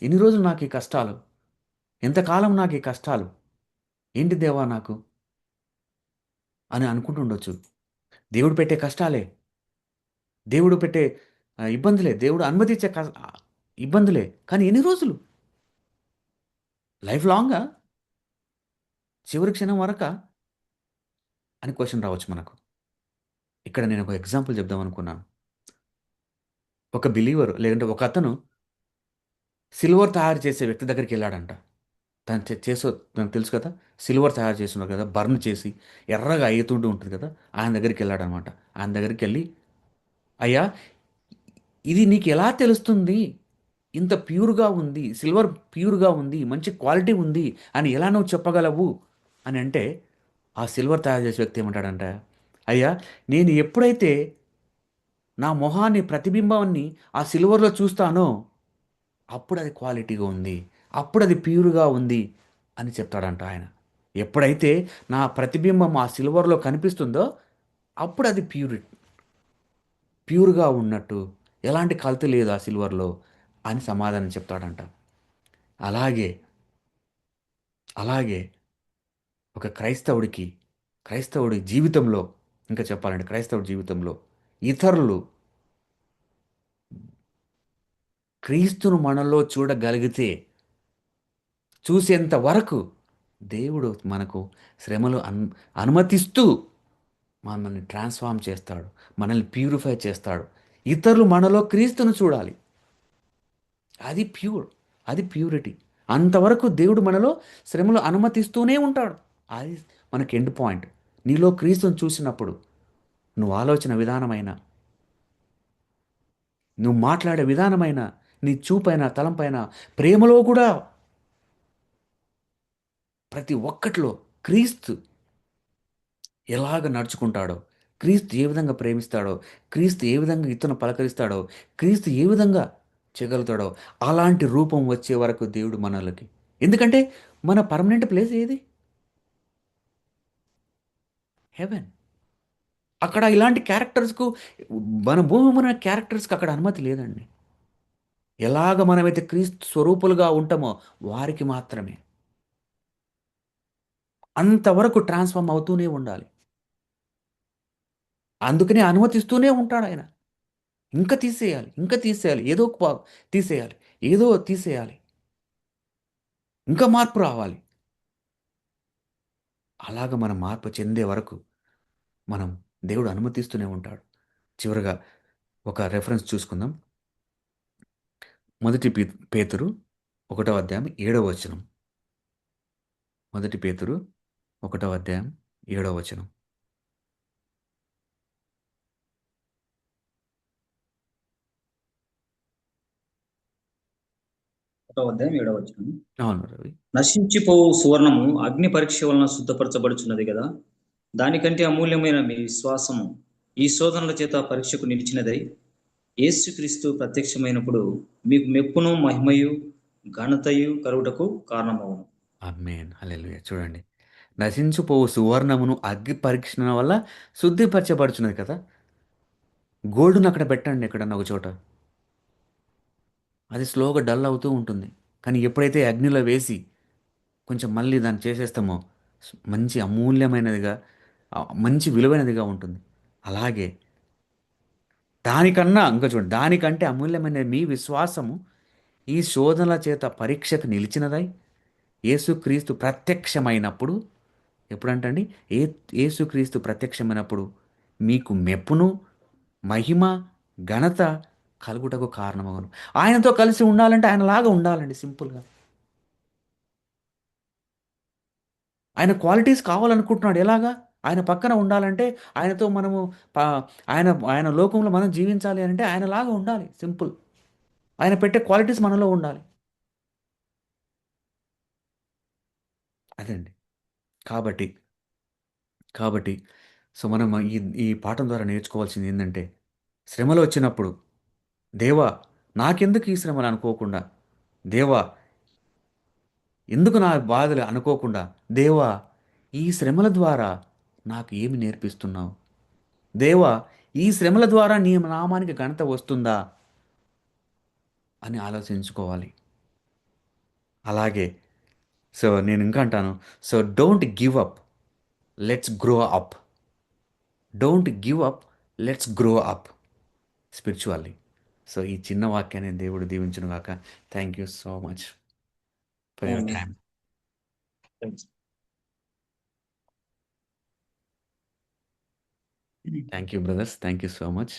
ఎన్ని రోజులు నాకు ఈ కష్టాలు? ఎంతకాలం నాకు ఈ కష్టాలు? ఏంటి దేవా నాకు?" అని అనుకుంటుండొచ్చు. దేవుడు పెట్టే కష్టాలే. దేవుడు పెట్టే ఇబ్బందులే. దేవుడు అనుమతించే ఇబ్బందులే. కానీ ఎన్ని రోజులు? లైఫ్ లాంగా? చివరి క్షణం వరకా? అని క్వెషన్ రావచ్చు మనకు. ఇక్కడ నేను ఒక ఎగ్జాంపుల్ చెప్దామనుకున్నాను. ఒక బిలీవర్ లేదంటే ఒక అతను సిల్వర్ తయారు చేసే వ్యక్తి దగ్గరికెళ్ళాడంట. తను చేసో నాకు తెలుసు కదా, సిల్వర్ తయారు చేస్తున్నారు కదా, బర్న్ చేసి ఎర్రగా అవుతుంటూ ఉంటుంది కదా. ఆయన దగ్గరికి వెళ్ళాడనమాట. ఆయన దగ్గరికి వెళ్ళి, అయ్యా, ఇది నీకు ఎలా తెలుస్తుంది, ఇంత ప్యూర్గా ఉంది, సిల్వర్ ప్యూర్గా ఉంది, మంచి క్వాలిటీ ఉంది అని ఎలా నువ్వు చెప్పగలవు అని అంటే, ఆ సిల్వర్ తయారు చేసే వ్యక్తి ఏమంటాడంటే, అయ్యా, నేను ఎప్పుడైతే నా మొహాన్ని ప్రతిబింబాన్ని ఆ సిల్వర్లో చూస్తానో అప్పుడు అది క్వాలిటీగా ఉంది, అప్పుడు అది ప్యూర్గా ఉంది అని చెప్తాడంట ఆయన. ఎప్పుడైతే నా ప్రతిబింబం ఆ సిల్వర్లో కనిపిస్తుందో అప్పుడు అది ప్యూర్గా ఉన్నట్టు, ఎలాంటి కల్తీ లేదు ఆ సిల్వర్లో అని సమాధానం చెప్తాడంట. అలాగే అలాగే ఒక క్రైస్తవుడి జీవితంలో, ఇంకా చెప్పాలంటే క్రైస్తవుడి జీవితంలో ఇతరులు క్రీస్తును మనలో చూడగలిగితే, చూసేంత వరకు దేవుడు మనకు శ్రమలు అనుమతిస్తూ మనల్ని ట్రాన్స్ఫార్మ్ చేస్తాడు, మనల్ని ప్యూరిఫై చేస్తాడు. ఇతరులు మనలో క్రీస్తును చూడాలి. అది ప్యూర్, అది ప్యూరిటీ. అంతవరకు దేవుడు మనలో శ్రమలు అనుమతిస్తూనే ఉంటాడు. అది మనకి ఎండ్ పాయింట్. నీలో క్రీస్తుని చూసినప్పుడు నువ్వు ఆలోచన విధానమైన, నువ్వు మాట్లాడే విధానమైన, నీ చూపైన తలంపైన, ప్రేమలో కూడా ప్రతి ఒక్కటిలో క్రీస్తు ఎలాగ నడుచుకుంటాడో, క్రీస్తు ఏ విధంగా ప్రేమిస్తాడో, క్రీస్తు ఏ విధంగా ఇతరులను పలకరిస్తాడో, క్రీస్తు ఏ విధంగా చేయగలుగుతాడో అలాంటి రూపం వచ్చే వరకు దేవుడు మనలకి. ఎందుకంటే మన పర్మనెంట్ ప్లేస్ ఏది? హెవెన్. అక్కడ ఇలాంటి క్యారెక్టర్స్కు, మన భూమి మన క్యారెక్టర్స్కి అక్కడ అనుమతి లేదండి. ఎలాగ మనమైతే క్రీస్తు స్వరూపులుగా ఉంటామో వారికి మాత్రమే. అంతవరకు ట్రాన్స్ఫార్మ్ అవుతూనే ఉండాలి. అందుకనే అనుమతిస్తూనే ఉంటాడు ఆయన. ఇంకా తీసేయాలి, ఇంకా తీసేయాలి, ఏదో ఒక తీసేయాలి, ఏదో తీసేయాలి, ఇంకా మార్పు రావాలి. అలాగ మనం మార్పు చెందే వరకు మనం దేవుడు అనుమతిస్తూనే ఉంటాడు. చివరగా ఒక రెఫరెన్స్ చూసుకుందాం. మొదటి పేతురు 1వ అధ్యాయం 7వ వచనం. మొదటి పేతురు 1వ అధ్యాయం 7వ వచనం. 1వ అధ్యాయం 7వ వచనం. అవును రవి. నశించిపోవు సువర్ణము అగ్ని పరీక్ష వలన శుద్ధపరచబడుచున్నది కదా, దానికంటే అమూల్యమైన మీ విశ్వాసము ఈ శోధనల చేత పరీక్షకు నిలిచినదై యేసుక్రీస్తు ప్రత్యక్షమైనప్పుడు మీకు మెప్పును మహిమయు ఘనతయు కలుగుటకు కారణమవును. ఆమేన్, హల్లెలూయా. చూడండి, నశించిపోవు సువర్ణమును అగ్ని పరీక్షణ వల్ల శుద్ధిపరచబడుచున్నది కదా. గోల్డ్ను అక్కడ పెట్టండి ఎక్కడన్నా ఒక చోట, అది స్లోగా డల్ అవుతూ ఉంటుంది. కానీ ఎప్పుడైతే అగ్నిలో వేసి కొంచెం మళ్ళీ దాన్ని చేసేస్తామో మంచి అమూల్యమైనదిగా, మంచి విలువైనదిగా ఉంటుంది. అలాగే దానికన్నా ఇంకా చూడండి, దానికంటే అమూల్యమైన మీ విశ్వాసము ఈ శోధనల చేత పరీక్షకు నిలిచినదై యేసుక్రీస్తు ప్రత్యక్షమైనప్పుడు, ఎప్పుడంటండి, ఏ యేసుక్రీస్తు ప్రత్యక్షమైనప్పుడు మీకు మెప్పును, మహిమ, ఘనత కలుగుటకు కారణమగును. ఆయనతో కలిసి ఉండాలంటే ఆయనలాగా ఉండాలండి, సింపుల్గా. ఆయన క్వాలిటీస్ కావాలనుకుంటున్నాడు. ఎలాగా? ఆయన పక్కన ఉండాలంటే, ఆయనతో మనము ప ఆయన ఆయన లోకంలో మనం జీవించాలి అంటే ఆయనలాగా ఉండాలి, సింపుల్. ఆయన పెట్టే క్వాలిటీస్ మనలో ఉండాలి. అదండి. కాబట్టి కాబట్టి సో, మనం ఈ ఈ పాఠం ద్వారా నేర్చుకోవాల్సింది ఏందంటే, శ్రమలు వచ్చినప్పుడు దేవా, నాకెందుకు ఈ శ్రమలు అనుకోకుండా, దేవా, ఎందుకు నా బాధలు అనుకోకుండా, దేవా, ఈ శ్రమల ద్వారా నాకు ఏమి నేర్పిస్తున్నావు? దేవా, ఈ శ్రమల ద్వారా నీ నామానికి ఘనత వస్తుందా అని ఆలోచించుకోవాలి. అలాగే సో నేను ఇంకా అంటాను, so don't give up, let's grow up. Don't give up, let's grow up spiritually. So ఈ చిన్న వాక్యాన్ని దేవుడు దీవించును గాక. Thank you so much for your time. Thank you brothers, thank you so much.